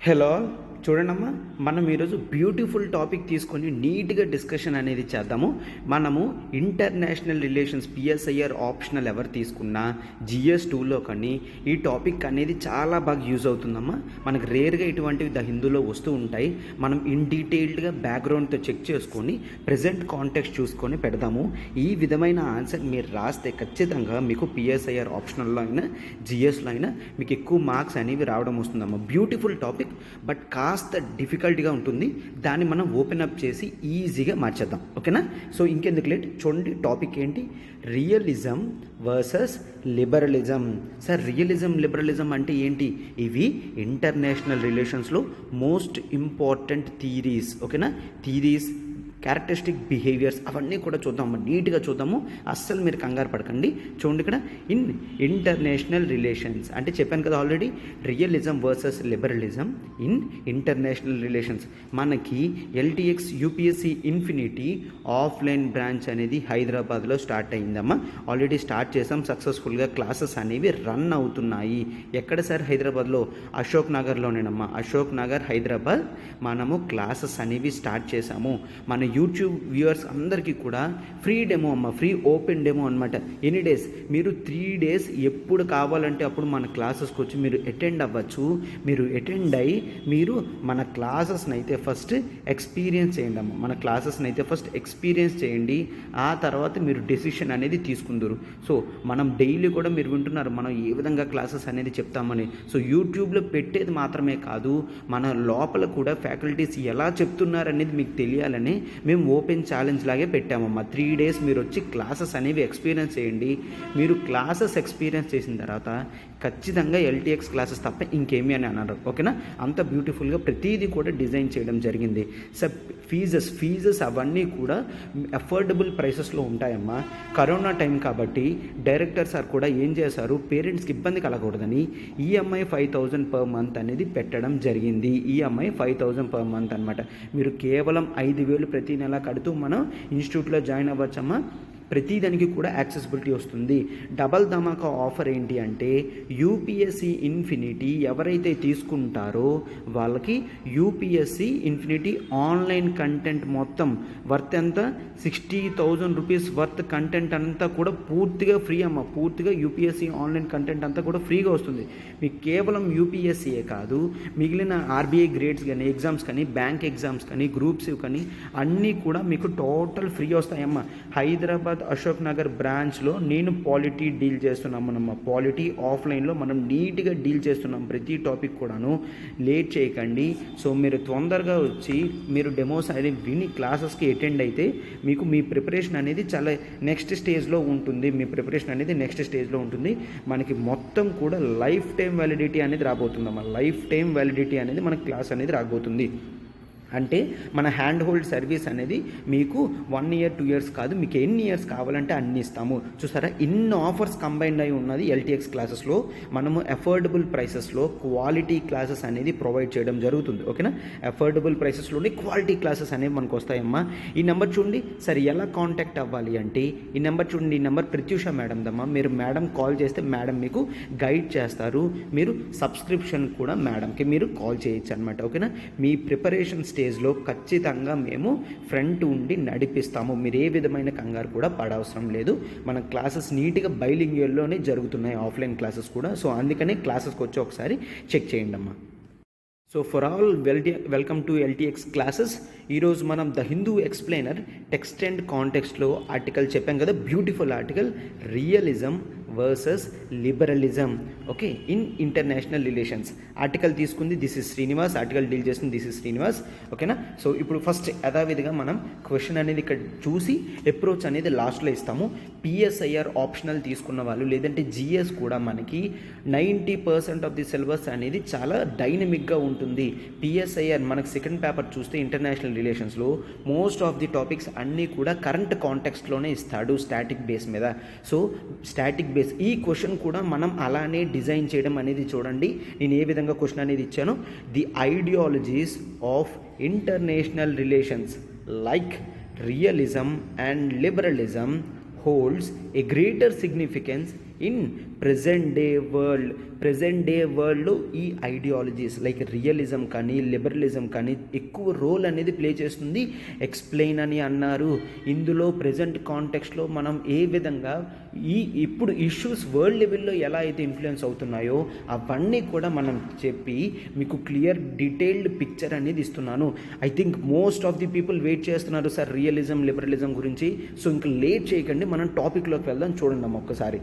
Hello చూడండమ్మా, మనం ఈరోజు బ్యూటిఫుల్ టాపిక్ తీసుకొని నీట్గా డిస్కషన్ అనేది చేద్దాము. మనము ఇంటర్నేషనల్ రిలేషన్స్ పిఎస్ఐఆర్ ఆప్షనల్ ఎవరు తీసుకున్నా జిఎస్ 2లో కానీ ఈ టాపిక్ అనేది చాలా బాగా యూజ్ అవుతుందమ్మా. మనకు రేర్గా ఇటువంటివి హిందూలో వస్తూ ఉంటాయి. మనం ఇన్ డీటెయిల్డ్గా బ్యాక్గ్రౌండ్తో చెక్ చేసుకొని ప్రజెంట్ కాంటెక్స్ట్ చూసుకొని పెడదాము. ఈ విధమైన ఆన్సర్ మీరు రాస్తే ఖచ్చితంగా మీకు పిఎస్ఐఆర్ ఆప్షనల్లో అయినా జిఎస్లో అయినా మీకు ఎక్కువ మార్క్స్ అనేవి రావడం వస్తుందమ్మా. బ్యూటిఫుల్ టాపిక్, బట్ కాస్త డిఫికల్ట్గా ఉంటుంది. దాన్ని మనం ఓపెన్ అప్ చేసి ఈజీగా మార్చేద్దాం, ఓకేనా? సో ఇంకెందుకు లేట్, చూడండి టాపిక్ ఏంటి, realism versus liberalism. Sir realism liberalism అంటే ఏంటి? ఇవి ఇంటర్నేషనల్ రిలేషన్స్లో మోస్ట్ ఇంపార్టెంట్ థీరీస్, ఓకేనా? థీరీస్, క్యారెక్టరిస్టిక్ బిహేవియర్స్ అవన్నీ కూడా చూద్దాము, నీట్గా చూద్దాము. అస్సలు మీరు కంగారు పడకండి. చూడండి ఇక్కడ ఇంటర్నేషనల్ రిలేషన్స్ అంటే చెప్పాను కదా already, realism versus liberalism in international relations. మనకి LTX UPSC infinity offline branch అనేది హైదరాబాద్లో స్టార్ట్ అయిందమ్మా. ఆల్రెడీ స్టార్ట్ చేసాం సక్సెస్ఫుల్గా. క్లాసెస్ అనేవి రన్ అవుతున్నాయి. ఎక్కడ సార్? హైదరాబాద్లో అశోక్ నగర్లోనేనమ్మా. అశోక్ నగర్ హైదరాబాద్ మనము క్లాసెస్ అనేవి స్టార్ట్ చేసాము. మన యూట్యూబ్ వ్యూవర్స్ అందరికీ కూడా ఫ్రీ డెమో అమ్మ, ఫ్రీ ఓపెన్ డెమో అనమాట. ఎనీ డేస్ మీరు 3 days ఎప్పుడు కావాలంటే అప్పుడు మన క్లాసెస్కి వచ్చి మీరు అటెండ్ అవ్వచ్చు. మీరు అటెండ్ అయ్యి మీరు మన క్లాసెస్ని అయితే ఫస్ట్ ఎక్స్పీరియన్స్ చేయండి అమ్మ. మన క్లాసెస్ని అయితే ఫస్ట్ ఎక్స్పీరియన్స్ చేయండి, ఆ తర్వాత మీరు డెసిషన్ అనేది తీసుకుందరు. సో మనం డైలీ కూడా మీరు వింటున్నారు మనం ఏ విధంగా క్లాసెస్ అనేది చెప్తామని. సో యూట్యూబ్లో పెట్టేది మాత్రమే కాదు, మన లోపల కూడా ఫ్యాకల్టీస్ ఎలా చెప్తున్నారనేది మీకు తెలియాలని మేము ఓపెన్ ఛాలెంజ్ లాగే పెట్టామమ్మా. 3 days మీరు వచ్చి క్లాసెస్ అనేవి ఎక్స్పీరియన్స్ చేయండి. మీరు క్లాసెస్ ఎక్స్పీరియన్స్ చేసిన తర్వాత ఖచ్చితంగా ఎల్టీఎక్స్ క్లాసెస్ తప్ప ఇంకేమీ అని అన్నారు, ఓకేనా? అంత బ్యూటిఫుల్గా ప్రతిదీ కూడా డిజైన్ చేయడం జరిగింది. ఫీజెస్ అవన్నీ కూడా అఫోర్డబుల్ ప్రైసెస్లో ఉంటాయమ్మా. కరోనా టైం కాబట్టి డైరెక్టర్ సార్ కూడా ఏం చేశారు, పేరెంట్స్కి ఇబ్బంది కలగకూడదని ఈఎంఐ 5,000 per month అనేది పెట్టడం జరిగింది. ఈఎంఐ 5,000 per month అనమాట. మీరు కేవలం 5,000 ప్రతి నెల కడుతూ మనం ఇన్స్టిట్యూట్లో జాయిన్ అవ్వచ్చమ్మా. ప్రతిదానికి కూడా యాక్సెసిబిలిటీ వస్తుంది. డబల్ ధమాకా ఆఫర్ ఏంటి అంటే యూపీఎస్సి ఇన్ఫినిటీ ఎవరైతే తీసుకుంటారో వాళ్ళకి యూపీఎస్సి ఇన్ఫినిటీ ఆన్లైన్ కంటెంట్ మొత్తం వర్త్ ఎంత, 60,000 rupees వర్త్ కంటెంట్ అంతా కూడా పూర్తిగా ఫ్రీ అమ్మ. పూర్తిగా యూపీఎస్సి ఆన్లైన్ కంటెంట్ అంతా కూడా ఫ్రీగా వస్తుంది. మీకు కేవలం యూపీఎస్సీయే కాదు, మిగిలిన ఆర్బీఐ గ్రేడ్స్ కానీ ఎగ్జామ్స్ కానీ బ్యాంక్ ఎగ్జామ్స్ కానీ గ్రూప్స్ కానీ అన్నీ కూడా మీకు టోటల్ ఫ్రీ వస్తాయమ్మ. హైదరాబాద్ అశోక్ నగర్ బ్రాంచ్లో నేను పాలిటీ డీల్ చేస్తున్నాం. మనమ్మ పాలిటీ ఆఫ్లైన్లో మనం నీట్గా డీల్ చేస్తున్నాం. ప్రతి టాపిక్ కూడాను లేట్ చేయకండి. సో మీరు తొందరగా వచ్చి మీరు డెమోస్ అనేది విని క్లాసెస్కి అటెండ్ అయితే మీకు మీ ప్రిపరేషన్ అనేది చాలా నెక్స్ట్ స్టేజ్లో ఉంటుంది. మీ ప్రిపరేషన్ అనేది నెక్స్ట్ స్టేజ్లో ఉంటుంది. మనకి మొత్తం కూడా లైఫ్ టైం వ్యాలిడిటీ అనేది రాబోతుందమ్మా. లైఫ్ టైం వ్యాలిడిటీ అనేది మన క్లాస్ అనేది రాబోతుంది. అంటే మన హ్యాండ్ హోల్డ్ సర్వీస్ అనేది మీకు 1 year 2 years కాదు, మీకు ఎన్ని ఇయర్స్ కావాలంటే అన్ని ఇస్తాము. చూసారా, ఇన్ని ఆఫర్స్ కంబైన్డ్ అయి ఉన్నది ఎల్టీఎక్స్ క్లాసెస్లో. మనము అఫోర్డబుల్ ప్రైసెస్లో క్వాలిటీ క్లాసెస్ అనేది ప్రొవైడ్ చేయడం జరుగుతుంది, ఓకేనా? అఫోర్డబుల్ ప్రైసెస్లోనే క్వాలిటీ క్లాసెస్ అనేవి మనకు వస్తాయమ్మా. ఈ నెంబర్ చూడండి. సరే ఎలా కాంటాక్ట్ అవ్వాలి అంటే ఈ నెంబర్ చూడండి. ఈ నెంబర్ ప్రత్యూష మేడం దమ్మా. మీరు మేడం కాల్ చేస్తే మేడం మీకు గైడ్ చేస్తారు. మీరు సబ్స్క్రిప్షన్ కూడా మేడంకి మీరు కాల్ చేయొచ్చు అనమాట, ఓకేనా? మీ ప్రిపరేషన్ స్టేజ్లో ఖచ్చితంగా మేము ఫ్రంట్ ఉండి నడిపిస్తాము. మీరు ఏ విధమైన కంగారు కూడా పడవసరం లేదు. మన క్లాసెస్ నీట్గా బైలింగ్యువల్లోనే జరుగుతున్నాయి, ఆఫ్లైన్ క్లాసెస్ కూడా. సో అందుకనే క్లాసెస్కి వచ్చి ఒకసారి చెక్ చేయండి అమ్మా. So for all welcome to LTX classes. ఈరోజు మనం the Hindu explainer text and కాంటెక్స్ట్లో ఆర్టికల్ చెప్పాం కదా, beautiful article, realism versus liberalism, okay, in international relations. Article తీసుకుంది this is Srinivas, article deal చేస్తుంది దిస్ ఇస్ శ్రీనివాస్, ఓకేనా? సో ఇప్పుడు ఫస్ట్ యథావిధిగా మనం క్వశ్చన్ అనేది ఇక్కడ చూసి అప్రోచ్ అనేది లాస్ట్లో ఇస్తాము. పిఎస్ఐఆర్ ఆప్షనల్ తీసుకున్న వాళ్ళు లేదంటే జిఎస్ కూడా మనకి 90% ఆఫ్ ది సిలబస్ అనేది చాలా డైనమిక్గా ఉంటుంది. పిఎస్ఐఆర్ మనకి సెకండ్ పేపర్ చూస్తే ఇంటర్నేషనల్ రిలేషన్స్లో మోస్ట్ ఆఫ్ ది టాపిక్స్ అన్నీ కూడా కరెంట్ కాంటెక్స్ట్లోనే ఇస్తాడు, స్టాటిక్ బేస్ మీద. సో స్టాటిక్ బేస్ ఈ క్వశ్చన్ కూడా మనం అలానే డిజైన్ చేయడం అనేది చూడండి. నేను ఏ విధంగా క్వశ్చన్ అనేది ఇచ్చాను. The ideologies of international relations like realism and liberalism holds a greater significance in present day వరల్డ్లో ఈ ఐడియాలజీస్ లైక్ రియలిజం కానీ లిబరలిజం కానీ ఎక్కువ రోల్ అనేది ప్లే చేస్తుంది. ఎక్స్ప్లెయిన్ అని అన్నారు. ఇందులో ప్రజెంట్ కాంటెక్స్ట్లో మనం ఏ విధంగా ఇప్పుడు ఇష్యూస్ వరల్డ్ లెవెల్లో ఎలా అయితే ఇన్ఫ్లుయెన్స్ అవుతున్నాయో అవన్నీ కూడా మనం చెప్పి మీకు క్లియర్ డీటెయిల్డ్ పిక్చర్ అనేది ఇస్తున్నాను. I think most of the people wait చేస్తున్నారు సార్ రియలిజం లిబరలిజం గురించి. సో ఇంకా లేట్ చేయకండి, మనం టాపిక్లోకి వెళ్దాం. చూడండి అమ్మ ఒక్కసారి.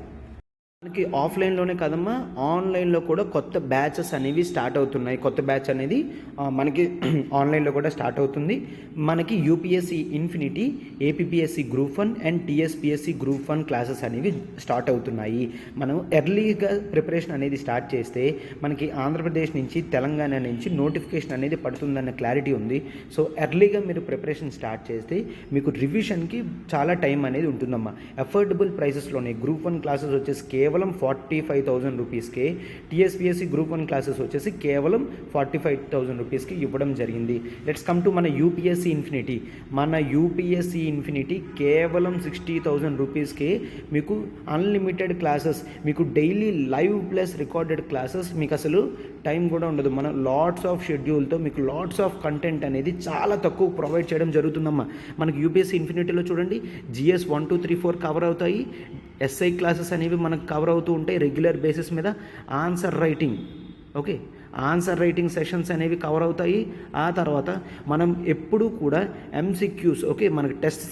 మనకి ఆఫ్లైన్లోనే కదమ్మా, ఆన్లైన్లో కూడా కొత్త బ్యాచెస్ అనేవి స్టార్ట్ అవుతున్నాయి. కొత్త బ్యాచ్ అనేది మనకి ఆన్లైన్లో కూడా స్టార్ట్ అవుతుంది. మనకి UPSC infinity, APPSC group 1 and TSPSC group 1 classes అనేవి స్టార్ట్ అవుతున్నాయి. మనం ఎర్లీగా ప్రిపరేషన్ అనేది స్టార్ట్ చేస్తే మనకి ఆంధ్రప్రదేశ్ నుంచి తెలంగాణ నుంచి నోటిఫికేషన్ అనేది పడుతుందన్న క్లారిటీ ఉంది. సో ఎర్లీగా మీరు ప్రిపరేషన్ స్టార్ట్ చేస్తే మీకు రివిజన్కి చాలా టైం అనేది ఉంటుందమ్మా. అఫోర్డబుల్ ప్రైసెస్లోనే గ్రూప్ 1 క్లాసెస్ వచ్చేసి కేవలం 45,000 రూపీస్కే, టీఎస్పీఎస్సీ గ్రూప్ 1 క్లాసెస్ వచ్చేసి కేవలం 45,000 రూపీస్కి ఇవ్వడం జరిగింది. లెట్స్ కమ్ టు మన యూపీఎస్సీ ఇన్ఫినిటీ. మన యూపీఎస్సీ ఇన్ఫినిటీ కేవలం 60,000 రూపీస్కే మీకు అన్లిమిటెడ్ క్లాసెస్, మీకు daily live plus recorded classes, మీకు అసలు టైం కూడా ఉండదు. మనం లాట్స్ ఆఫ్ షెడ్యూల్తో మీకు లాట్స్ ఆఫ్ కంటెంట్ అనేది చాలా తక్కువ ప్రొవైడ్ చేయడం జరుగుతుందమ్మా. మనకి యూపీఎస్సీ ఇన్ఫినిటీలో చూడండి, జిఎస్ 1, 2, 3, 4 కవర్ అవుతాయి. ఎస్ఐ క్లాసెస్ అనేవి మనకు కవర్ అవుతూ ఉంటాయి రెగ్యులర్ బేసిస్ మీద. ఆన్సర్ రైటింగ్ సెషన్స్ అనేవి కవర్ అవుతాయి. ఆ తర్వాత మనం ఎప్పుడూ కూడా ఎంసీక్యూస్ మనకి test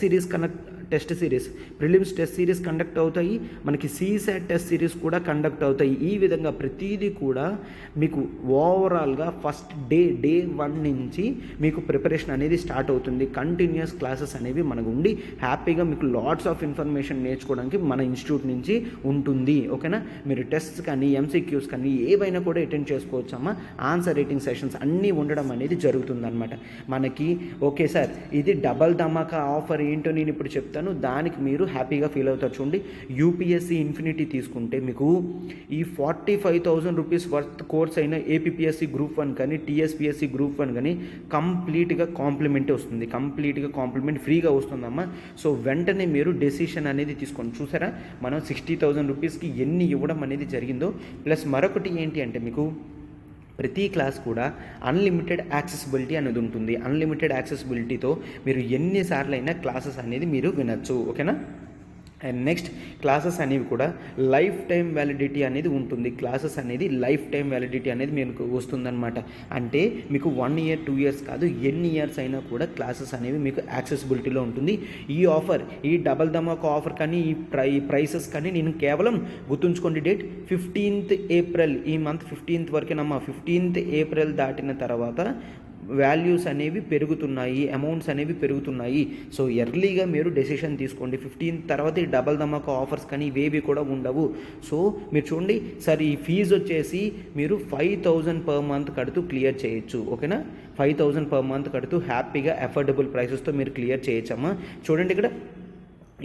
series prelims test series conduct అవుతాయి. మనకి సీసాట్ టెస్ట్ సిరీస్ కూడా కండక్ట్ అవుతాయి. ఈ విధంగా ప్రతిదీ కూడా మీకు ఓవరాల్గా ఫస్ట్ డే 1 నుంచి మీకు ప్రిపరేషన్ అనేది స్టార్ట్ అవుతుంది. కంటిన్యూస్ క్లాసెస్ అనేవి మనకు ఉండి హ్యాపీగా మీకు లాట్స్ ఆఫ్ ఇన్ఫర్మేషన్ నేర్చుకోవడానికి మన ఇన్స్టిట్యూట్ నుంచి ఉంటుంది. ఓకేనా, మీరు టెస్ట్స్ కానీ ఎంసీక్యూస్ కానీ ఏవైనా కూడా అటెండ్ చేసుకోవచ్చమ్మా. ఆన్సర్ రైటింగ్ సెషన్స్ అన్నీ ఉండడం అనేది జరుగుతుందన్నమాట మనకి. ఓకే సార్, ఇది డబల్ ధమాకా ఆఫర్ ఏంటో నేను ఇప్పుడు చెప్తాను, దానికి మీరు హ్యాపీగా ఫీల్ అవుతారు. చూడండి, యూపీఎస్సీ ఇన్ఫినిటీ తీసుకుంటే మీకు ఈ 45,000 రూపీస్ వర్త్ కోర్స్ అయిన ఏపీఎస్సీ గ్రూప్ 1 కానీ టీఎస్పీఎస్సీ గ్రూప్ 1 కానీ కంప్లీట్గా కాంప్లిమెంట్ ఫ్రీగా వస్తుందమ్మా. సో వెంటనే మీరు డెసిషన్ అనేది తీసుకోండి. చూసారా, మనం 60,000 రూపీస్కి ఎన్ని ఇవ్వడం అనేది జరిగిందో. ప్లస్ మరొకటి ఏంటి అంటే మీకు ప్రతి క్లాస్ కూడా అన్లిమిటెడ్ యాక్సెసిబిలిటీ అనేది ఉంటుంది. అన్లిమిటెడ్ యాక్సెసిబిలిటీతో మీరు ఎన్నిసార్లు అయినా క్లాసెస్ అనేది మీరు వినొచ్చు. ఓకేనా. అండ్ నెక్స్ట్, క్లాసెస్ అనేవి కూడా లైఫ్ టైం వ్యాలిడిటీ అనేది ఉంటుంది. క్లాసెస్ అనేది లైఫ్ టైం వ్యాలిడిటీ అనేది మీకు వస్తుందన్నమాట. అంటే మీకు 1 year 2 years కాదు, ఎన్ని ఇయర్స్ అయినా కూడా క్లాసెస్ అనేవి మీకు యాక్సెసిబిలిటీలో ఉంటుంది. ఈ ఆఫర్, ఈ డబల్ ధమాకా ఆఫర్ కానీ ఈ ప్రైసెస్ కానీ నేను కేవలం గుర్తుంచుకోండి, డేట్ 15th April, ఈ మంత్ 15th వరకేనమ్మా. 15th April దాటిన తర్వాత వాల్యూస్ అనేవి పెరుగుతున్నాయి, అమౌంట్స్ అనేవి పెరుగుతున్నాయి. సో ఎర్లీగా మీరు డెసిషన్ తీసుకోండి. 15th తర్వాత ఈ డబల్ ధమాకా ఆఫర్స్ కానీ ఇవేవి కూడా ఉండవు. సో మీరు చూడండి సార్, ఈ ఫీజు వచ్చేసి మీరు 5,000 per month కడుతూ క్లియర్ చేయొచ్చు. ఓకేనా, 5,000 per month కడుతూ హ్యాపీగా అఫోర్డబుల్ ప్రైసెస్తో మీరు క్లియర్ చేయొచ్చమ్మా. చూడండి, ఇక్కడ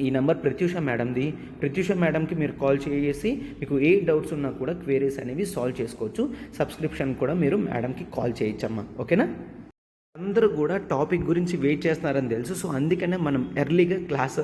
ఈ నెంబర్ ప్రత్యూష మేడంది. ప్రత్యూష మేడంకి మీరు కాల్ చేసి మీకు ఏ డౌట్స్ ఉన్నా కూడా క్వేరీస్ అనేవి సాల్వ్ చేసుకోవచ్చు. సబ్స్క్రిప్షన్ కూడా మీరు మేడంకి కాల్ చేయొచ్చమ్మా. ఓకేనా. అందరూ కూడా టాపిక్ గురించి వెయిట్ చేస్తున్నారని తెలుసు. సో అందుకనే మనం ఎర్లీగా క్లాస్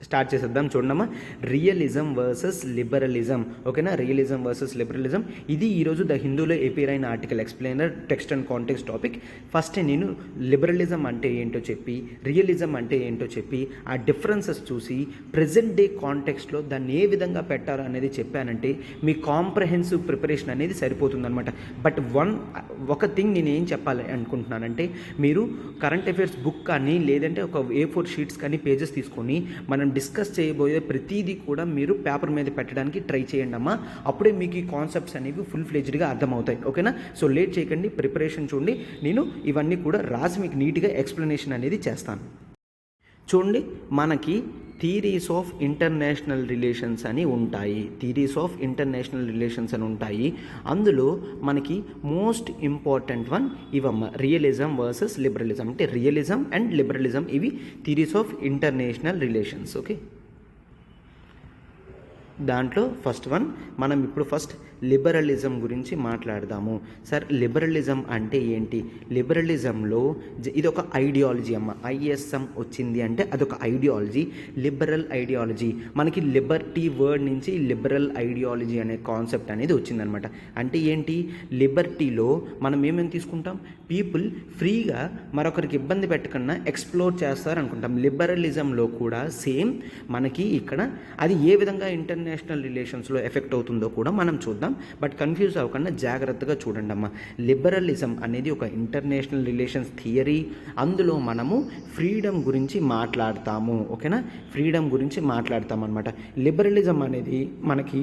స్టార్ట్ చేసేద్దాం. చూడమ్మా, రియలిజం వర్సెస్ లిబరలిజం. ఓకేనా, రియలిజం వర్సెస్ లిబరలిజం, ఇది ఈరోజు ద హిందూలో ఏపీఆర్ అయిన article explainer text and context topic. First నేను లిబరలిజం అంటే ఏంటో చెప్పి, రియలిజం అంటే ఏంటో చెప్పి, ఆ డిఫరెన్సెస్ చూసి ప్రజెంట్ డే కాంటెక్స్ట్లో దాన్ని ఏ విధంగా పెట్టాలో అనేది చెప్పానంటే మీ కాంప్రహెన్సివ్ ప్రిపరేషన్ అనేది సరిపోతుందన్నమాట. బట్ ఒక థింగ్ నేను ఏం చెప్పాలి అనుకుంటున్నానంటే, మీరు కరెంట్ అఫైర్స్ బుక్ కానీ లేదంటే ఒక A4 షీట్స్ కానీ పేజెస్ తీసుకొని మనం డిస్కస్ చేయబోయే ప్రతిదీ కూడా మీరు పేపర్ మీద పెట్టడానికి ట్రై చేయండి అమ్మా. అప్పుడే మీకు ఈ కాన్సెప్ట్స్ అనేవి ఫుల్ ఫ్లెడ్జ్డ్గా అర్థమవుతాయి. ఓకేనా. సో లేట్ చేయకండి, ప్రిపరేషన్ చూడండి. నేను ఇవన్నీ కూడా రాసి మీకు నీట్గా ఎక్స్ప్లెనేషన్ అనేది చేస్తాను. చూడండి, మనకి థీరీస్ ఆఫ్ ఇంటర్నేషనల్ రిలేషన్స్ అని ఉంటాయి. అందులో మనకి మోస్ట్ ఇంపార్టెంట్ వన్ ఇవమ్మ, రియలిజం వర్సెస్ లిబరలిజం. అంటే రియలిజం అండ్ లిబరలిజం, ఇవి theories of international relations. Okay, దాంట్లో ఫస్ట్ వన్ మనం ఇప్పుడు ఫస్ట్ లిబరలిజం గురించి మాట్లాడదాము. సార్ లిబరలిజం అంటే ఏంటి? లిబరలిజంలో ఇది ఒక ఐడియాలజీ అమ్మ. ఐఎస్ఎం వచ్చింది అంటే అదొక ఐడియాలజీ, లిబరల్ ఐడియాలజీ. మనకి లిబర్టీ వర్డ్ నుంచి లిబరల్ ఐడియాలజీ అనే కాన్సెప్ట్ అనేది వచ్చిందనమాట. అంటే ఏంటి? లిబర్టీలో మనం ఏమేమి తీసుకుంటాం? పీపుల్ ఫ్రీగా మరొకరికి ఇబ్బంది పెట్టకుండా ఎక్స్ప్లోర్ చేస్తారు అనుకుంటాం. లిబరలిజంలో కూడా సేమ్ మనకి ఇక్కడ అది ఏ విధంగా ఇంటర్నేషనల్ రిలేషన్స్లో ఎఫెక్ట్ అవుతుందో కూడా మనం చూద్దాం. బట్ కన్ఫ్యూజ్ అవ్వకుండా జాగ్రత్తగా చూడండి అమ్మా. లిబరలిజం అనేది ఒక ఇంటర్నేషనల్ రిలేషన్స్ థియరీ. అందులో మనము ఫ్రీడమ్ గురించి మాట్లాడతాము. ఓకేనా? ఫ్రీడమ్ గురించి మాట్లాడతాం అనమాట. లిబరలిజం అనేది మనకి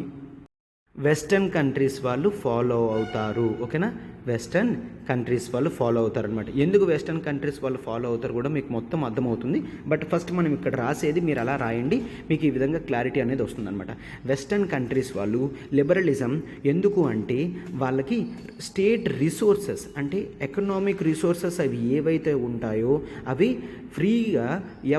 వెస్టర్న్ కంట్రీస్ వాళ్ళు ఫాలో అవుతారు. ఓకేనా? వెస్టర్న్ కంట్రీస్ వాళ్ళు ఫాలో అవుతారు అనమాట. ఎందుకు వెస్టర్న్ కంట్రీస్ వాళ్ళు ఫాలో అవుతారు కూడా మీకు మొత్తం అర్థమవుతుంది. బట్ ఫస్ట్ మనం ఇక్కడ రాసేది మీరు అలా రాయండి, మీకు ఈ విధంగా క్లారిటీ అనేది వస్తుందన్నమాట. వెస్టర్న్ కంట్రీస్ వాళ్ళు లిబరలిజం ఎందుకు అంటే వాళ్ళకి స్టేట్ రిసోర్సెస్ అంటే ఎకనామిక్ రిసోర్సెస్ అవి ఏవైతే ఉంటాయో అవి ఫ్రీగా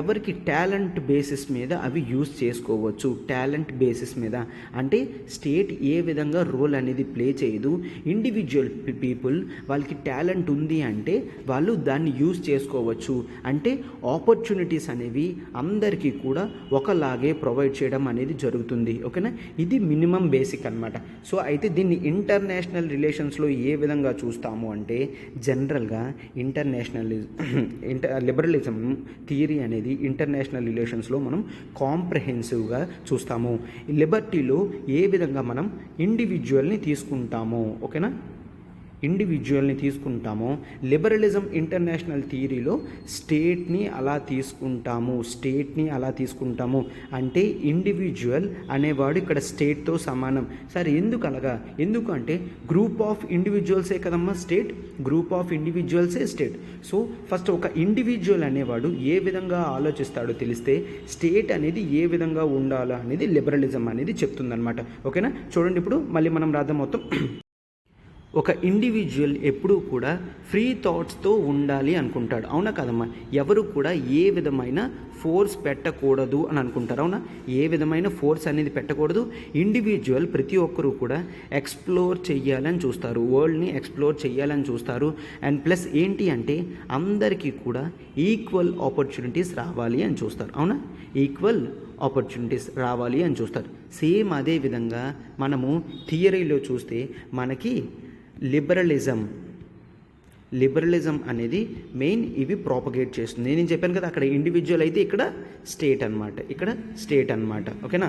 ఎవరికి టాలెంట్ బేసిస్ మీద అవి యూజ్ చేసుకోవచ్చు. టాలెంట్ బేసిస్ మీద అంటే స్టేట్ ఏ విధంగా రోల్ అనేది ప్లే చేయదు. ఇండివిజువల్ పీపుల్ వాళ్ళకి టాలెంట్ ఉంది అంటే వాళ్ళు దాన్ని యూజ్ చేసుకోవచ్చు. అంటే ఆపర్చునిటీస్ అనేవి అందరికీ కూడా ఒకలాగే ప్రొవైడ్ చేయడం అనేది జరుగుతుంది. ఓకేనా? ఇది మినిమం బేసిక్ అనమాట. సో అయితే దీన్ని ఇంటర్నేషనల్ రిలేషన్స్లో ఏ విధంగా చూస్తాము అంటే జనరల్గా లిబరలిజం థియరీ అనేది ఇంటర్నేషనల్ రిలేషన్స్లో మనం కాంప్రహెన్సివ్గా చూస్తాము. లిబర్టీలో ఏ విధంగా మనం ఇండివిజువల్ని తీసుకుంటాము. ఓకేనా? ఇండివిజువల్ని తీసుకుంటామో లిబరలిజం ఇంటర్నేషనల్ థియరీలో స్టేట్ని అలా తీసుకుంటాము. అంటే ఇండివిజువల్ అనేవాడు ఇక్కడ స్టేట్తో సమానం. సరే ఎందుకు అలాగా? ఎందుకు అంటే గ్రూప్ ఆఫ్ ఇండివిజువల్సే కదమ్మా స్టేట్, గ్రూప్ ఆఫ్ ఇండివిజువల్సే స్టేట్. సో ఫస్ట్ ఒక ఇండివిజువల్ అనేవాడు ఏ విధంగా ఆలోచిస్తాడో తెలిస్తే స్టేట్ అనేది ఏ విధంగా ఉండాలో అనేది లిబరలిజం అనేది చెప్తుందన్నమాట. ఓకేనా? చూడండి, ఇప్పుడు మళ్ళీ మనం రాద్దాం మొత్తం. ఒక ఇండివిజువల్ ఎప్పుడూ కూడా ఫ్రీ థాట్స్తో ఉండాలి అనుకుంటాడు. అవునా కదమ్మా? ఎవరు కూడా ఏ విధమైన ఫోర్స్ పెట్టకూడదు అని అనుకుంటారు. అవునా? ఏ విధమైన ఫోర్స్ అనేది పెట్టకూడదు. ఇండివిజువల్ ప్రతి ఒక్కరూ కూడా ఎక్స్ప్లోర్ చేయాలని చూస్తారు, వరల్డ్ని ఎక్స్ప్లోర్ చేయాలని చూస్తారు. అండ్ ప్లస్ ఏంటి అంటే అందరికీ కూడా ఈక్వల్ ఆపర్చునిటీస్ రావాలి అని చూస్తారు. అవునా? ఈక్వల్ ఆపర్చునిటీస్ రావాలి అని చూస్తారు. సేమ్ అదే విధంగా మనము థియరీలో చూస్తే మనకి లిబరలిజం అనేది మెయిన్ ఇవి ప్రాపగేట్ చేస్తుంది. నేను చెప్పాను కదా, అక్కడ ఇండివిజువల్ అయితే ఇక్కడ స్టేట్ అనమాట. ఓకేనా?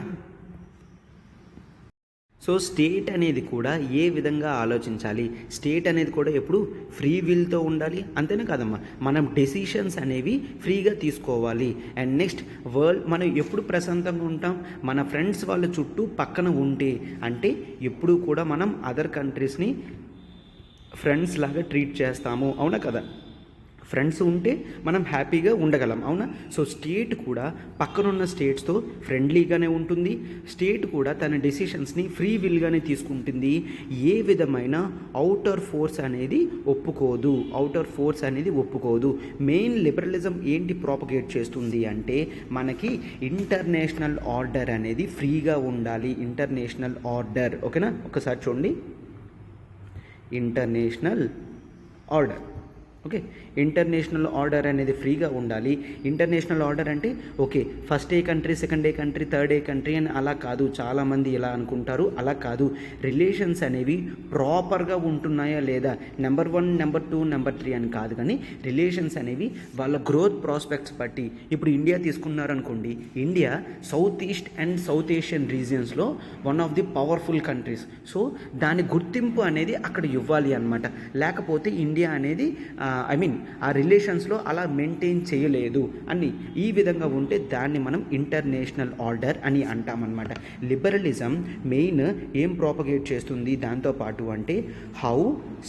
సో స్టేట్ అనేది కూడా ఏ విధంగా ఆలోచించాలి? స్టేట్ అనేది కూడా ఎప్పుడు ఫ్రీ విల్తో ఉండాలి. అంతేనే కాదమ్మా, మనం డెసిషన్స్ అనేవి ఫ్రీగా తీసుకోవాలి. అండ్ నెక్స్ట్ మనం ఎప్పుడు ప్రశాంతంగా ఉంటాం? మన ఫ్రెండ్స్ వాళ్ళ చుట్టూ పక్కన ఉంటే. అంటే ఎప్పుడు కూడా మనం అదర్ కంట్రీస్ని ఫ్రెండ్స్ లాగా ట్రీట్ చేస్తాము. అవునా కదా? ఫ్రెండ్స్ ఉంటే మనం హ్యాపీగా ఉండగలం. అవునా? సో స్టేట్ కూడా పక్కనున్న స్టేట్స్తో ఫ్రెండ్లీగానే ఉంటుంది. స్టేట్ కూడా తన డెసిషన్స్ని ఫ్రీ విల్గానే తీసుకుంటుంది. ఏ విధమైన అవుటర్ ఫోర్స్ అనేది ఒప్పుకోదు. మెయిన్ లిబరలిజం ఏంటి ప్రాపగేట్ చేస్తుంది అంటే మనకి ఇంటర్నేషనల్ ఆర్డర్ అనేది ఫ్రీగా ఉండాలి. International order. ఓకేనా? ఒకసారి చూడండి, international order. Okay, international order అనేది ఫ్రీగా ఉండాలి. ఇంటర్నేషనల్ ఆర్డర్ అంటే ఓకే ఫస్ట్ ఏ కంట్రీ, సెకండ్ ఏ కంట్రీ, థర్డ్ ఏ కంట్రీ అని అలా కాదు. చాలామంది ఇలా అనుకుంటారు. అలా కాదు. రిలేషన్స్ అనేవి ప్రాపర్గా ఉంటున్నాయా లేదా, నెంబర్ 1, నెంబర్ 2, నెంబర్ 3 అని కాదు, కానీ రిలేషన్స్ అనేవి వాళ్ళ గ్రోత్ ప్రాస్పెక్ట్స్ బట్టి. ఇప్పుడు ఇండియా తీసుకున్నారనుకోండి, India south east and south Asian రీజియన్స్లో one of the powerful countries. So దాని గుర్తింపు అనేది అక్కడ ఇవ్వాలి అన్నమాట. లేకపోతే ఇండియా అనేది ఆ రిలేషన్స్లో అలా మెయింటైన్ చేయలేదు అని ఈ విధంగా ఉంటే దాన్ని మనం ఇంటర్నేషనల్ ఆర్డర్ అని అంటామన్నమాట. లిబరలిజం మెయిన్ ఏం ప్రాపగేట్ చేస్తుంది దాంతోపాటు అంటే how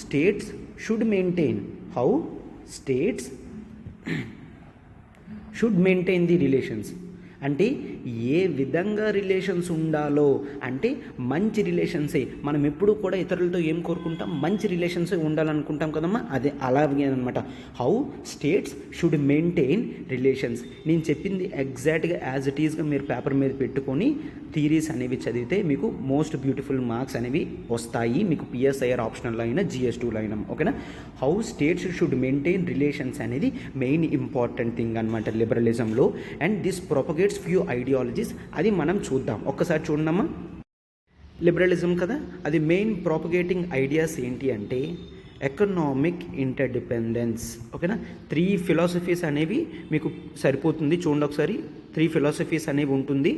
states should maintain the relations. అంటే ఏ విధంగా రిలేషన్స్ ఉండాలో, అంటే మంచి రిలేషన్సే. మనం ఎప్పుడు కూడా ఇతరులతో ఏం కోరుకుంటాం, మంచి రిలేషన్సే ఉండాలనుకుంటాం కదమ్మా, అదే అలాగే అనమాట. How states should maintain relations. నేను చెప్పింది ఎగ్జాక్ట్గా యాజ్ ఇట్ ఈస్గా మీరు పేపర్ మీద పెట్టుకొని థీరీస్ అనేవి చదివితే మీకు మోస్ట్ బ్యూటిఫుల్ మార్క్స్ అనేవి వస్తాయి, మీకు పిఎస్ఐఆర్ ఆప్షనల్లో అయినా GS2లో అయినా. ఓకేనా. How states should maintain relations అనేది మెయిన్ ఇంపార్టెంట్ థింగ్ అనమాట లిబరలిజంలో. అండ్ దిస్ ప్రొపగేట్స్ ఫ్యూ ఐడియాలజీస్, అది మనం చూద్దాం. ఒక్కసారి చూడమ్మా. లిబరలిజం కదా, అది మెయిన్ ప్రాపగేటింగ్ ఐడియాస్ ఏంటి అంటే ఎకనామిక్ ఇంటర్డిపెండెన్స్. ఓకేనా. 3 ఫిలాసఫీస్ అనేవి మీకు సరిపోతుంది. చూడండి ఒకసారి, 3 ఫిలాసఫీస్ అనేవి ఉంటుంది.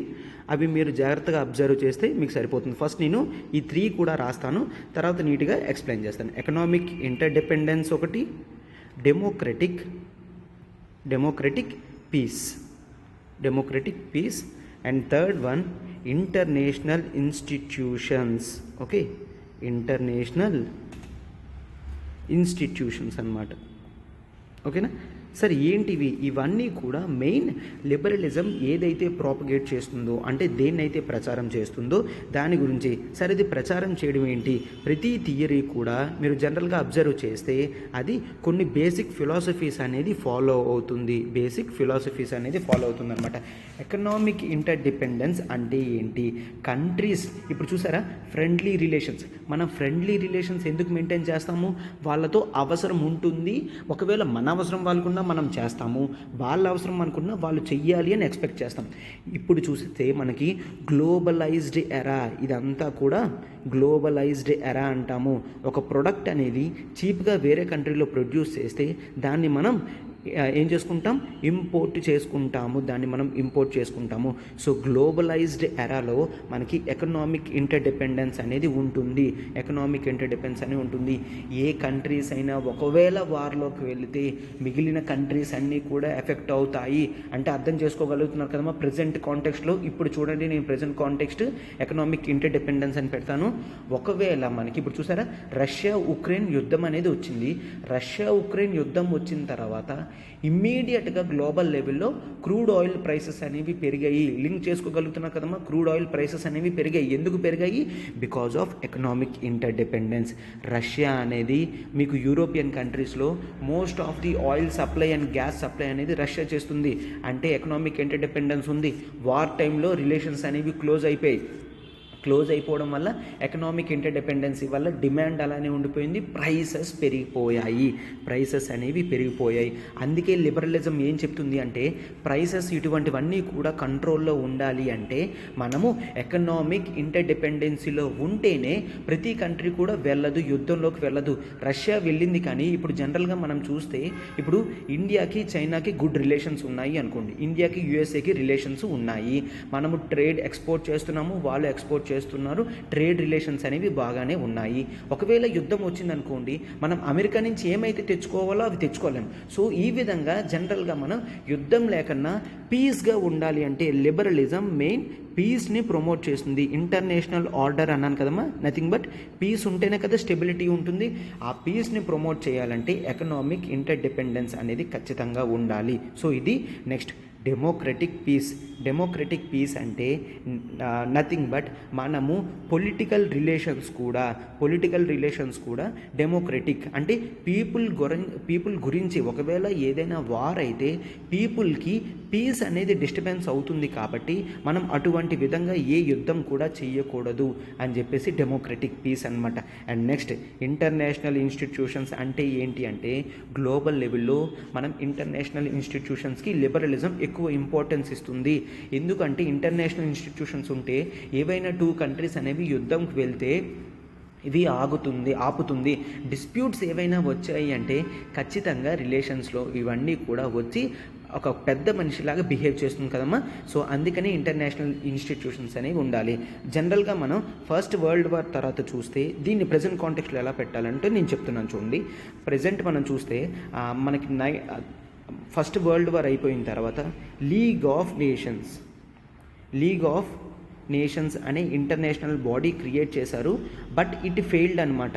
అవి మీరు జాగ్రత్తగా అబ్జర్వ్ చేస్తే మీకు సరిపోతుంది. ఫస్ట్ నేను ఈ 3 కూడా రాస్తాను, తర్వాత నీట్గా ఎక్స్ప్లెయిన్ చేస్తాను. ఎకనామిక్ ఇంటర్డిపెండెన్స్ ఒకటి, democratic peace, and third one international institutions. Okay, international institutions అన్నమాట. ఓకేనా. సరే, ఏంటివి ఇవన్నీ కూడా మెయిన్ లిబరలిజం ఏదైతే ప్రాపగేట్ చేస్తుందో, అంటే దేన్నైతే ప్రచారం చేస్తుందో దాని గురించి. సరే, ఇది ప్రచారం చేయడం ఏంటి, ప్రతి థియరీ కూడా మీరు జనరల్గా అబ్జర్వ్ చేస్తే అది కొన్ని బేసిక్ ఫిలాసఫీస్ అనేది ఫాలో అవుతుంది అనమాట. ఎకనామిక్ ఇంటర్డిపెండెన్స్ అంటే ఏంటి, కంట్రీస్ ఇప్పుడు చూసారా ఫ్రెండ్లీ రిలేషన్స్, మనం ఫ్రెండ్లీ రిలేషన్స్ ఎందుకు మెయింటైన్ చేస్తాము, వాళ్ళతో అవసరం ఉంటుంది, ఒకవేళ మన అవసరం వాళ్ళకున్న మనం చేస్తాము, వాళ్ళ అవసరం అనుకున్నా వాళ్ళు చెయ్యాలి అని ఎక్స్పెక్ట్ చేస్తాం. ఇప్పుడు చూస్తే మనకి గ్లోబలైజ్డ్ ఎరా, ఇదంతా కూడా గ్లోబలైజ్డ్ ఎరా అంటాము. ఒక ప్రోడక్ట్ అనేది చీప్గా వేరే కంట్రీలో ప్రొడ్యూస్ చేస్తే దాన్ని మనం ఏం చేసుకుంటాం, ఇంపోర్ట్ చేసుకుంటాము. సో గ్లోబలైజ్డ్ ఎరాలో మనకి ఎకనామిక్ ఇంటర్డిపెండెన్స్ అనేది ఉంటుంది. ఏ కంట్రీస్ అయినా ఒకవేళ వార్లోకి వెళితే మిగిలిన కంట్రీస్ అన్నీ కూడా ఎఫెక్ట్ అవుతాయి అంటే అర్థం చేసుకోగలుగుతున్నారు కదమ్మా ప్రజెంట్ కాంటెక్స్ట్లో. ఇప్పుడు చూడండి, నేను ప్రజెంట్ కాంటెక్స్ట్ ఎకనామిక్ ఇంటర్డిపెండెన్స్ అని పెడతాను. ఒకవేళ మనకి ఇప్పుడు చూసారా రష్యా ఉక్రెయిన్ యుద్ధం అనేది వచ్చింది. రష్యా ఉక్రెయిన్ యుద్ధం వచ్చిన తర్వాత ఇమ్మీడియట్గా గ్లోబల్ లెవెల్లో క్రూడ్ ఆయిల్ ప్రైసెస్ అనేవి పెరిగాయి. లింక్ చేసుకోగలుగుతున్నారు కదమ్మా, క్రూడ్ ఆయిల్ ప్రైసెస్ అనేవి పెరిగాయి. ఎందుకు పెరిగాయి, బికాజ్ ఆఫ్ ఎకనామిక్ ఇంటర్డిపెండెన్స్. రష్యా అనేది మీకు యూరోపియన్ కంట్రీస్లో most of the oil supply and gas supply అనేది రష్యా చేస్తుంది. అంటే ఎకనామిక్ ఇంటర్డిపెండెన్స్ ఉంది. వార్ టైంలో రిలేషన్స్ అనేవి క్లోజ్ అయిపోవడం వల్ల ఎకనామిక్ ఇంటర్డిపెండెన్సీ వల్ల డిమాండ్ అలానే ఉండిపోయింది, ప్రైసెస్ అనేవి పెరిగిపోయాయి. అందుకే లిబరలిజం ఏం చెప్తుంది అంటే ప్రైసెస్ ఇటువంటివన్నీ కూడా కంట్రోల్లో ఉండాలి అంటే మనము ఎకనామిక్ ఇంటర్డిపెండెన్సీలో ఉంటేనే ప్రతి కంట్రీ కూడా యుద్ధంలోకి వెళ్ళదు. రష్యా వెళ్ళింది, కానీ ఇప్పుడు జనరల్గా మనం చూస్తే ఇప్పుడు ఇండియాకి చైనాకి గుడ్ రిలేషన్స్ ఉన్నాయి అనుకోండి, ఇండియాకి యూఎస్ఏకి రిలేషన్స్ ఉన్నాయి, మనము ట్రేడ్ ఎక్స్పోర్ట్ చేస్తున్నాము, వాళ్ళు ఎక్స్పోర్ట్ చేస్తున్నారు, ట్రేడ్ రిలేషన్స్ అనేవి బాగానే ఉన్నాయి. ఒకవేళ యుద్ధం వచ్చిందనుకోండి, మనం అమెరికా నుంచి ఏమైతే తెచ్చుకోవాలో అవి తెచ్చుకోలేము. సో ఈ విధంగా జనరల్గా మనం యుద్ధం లేకన్నా పీస్గా ఉండాలి అంటే లిబరలిజం మెయిన్ పీస్ని ప్రమోట్ చేస్తుంది. ఇంటర్నేషనల్ ఆర్డర్ అన్నాను కదమ్మా, నథింగ్ బట్ పీస్ ఉంటేనే కదా స్టెబిలిటీ ఉంటుంది. ఆ పీస్ని ప్రమోట్ చేయాలంటే ఎకనామిక్ ఇంటర్డిపెండెన్స్ అనేది ఖచ్చితంగా ఉండాలి. సో ఇది నెక్స్ట్ డెమోక్రటిక్ పీస్ అంటే నథింగ్ బట్ మనము పొలిటికల్ రిలేషన్స్ కూడా డెమోక్రటిక్ అంటే పీపుల్ గురించి ఒకవేళ ఏదైనా వార్ అయితే పీపుల్కి పీస్ అనేది డిస్టర్బెన్స్ అవుతుంది కాబట్టి మనం అటువంటి విధంగా ఏ యుద్ధం కూడా చేయకూడదు అని చెప్పేసి డెమోక్రటిక్ పీస్ అనమాట. అండ్ నెక్స్ట్ ఇంటర్నేషనల్ ఇన్స్టిట్యూషన్స్ అంటే ఏంటి అంటే గ్లోబల్ లెవెల్లో మనం ఇంటర్నేషనల్ ఇన్స్టిట్యూషన్స్కి లిబరలిజం ఎక్కువ ఇంపార్టెన్స్ ఇస్తుంది. ఎందుకంటే ఇంటర్నేషనల్ ఇన్స్టిట్యూషన్స్ ఉంటే ఏవైనా 2 కంట్రీస్ అనేవి యుద్ధంకి వెళ్తే ఇది ఆపుతుంది. డిస్ప్యూట్స్ ఏవైనా వచ్చాయి అంటే ఖచ్చితంగా రిలేషన్స్లో ఇవన్నీ కూడా వచ్చి ఒక పెద్ద మనిషిలాగా బిహేవ్ చేస్తుంది కదమ్మా. సో అందుకని ఇంటర్నేషనల్ ఇన్స్టిట్యూషన్స్ అనేవి ఉండాలి. జనరల్గా మనం ఫస్ట్ వరల్డ్ వార్ తర్వాత చూస్తే దీన్ని ప్రజెంట్ కాంటెక్స్ట్లో ఎలా పెట్టాలంటే నేను చెప్తున్నాను చూడండి. ప్రజెంట్ మనం చూస్తే మనకి ఫస్ట్ వరల్డ్ వార్ అయిపోయిన తర్వాత లీగ్ ఆఫ్ నేషన్స్ అనే ఇంటర్నేషనల్ బాడీ క్రియేట్ చేశారు. బట్ ఇట్ ఫెయిల్డ్ అనమాట.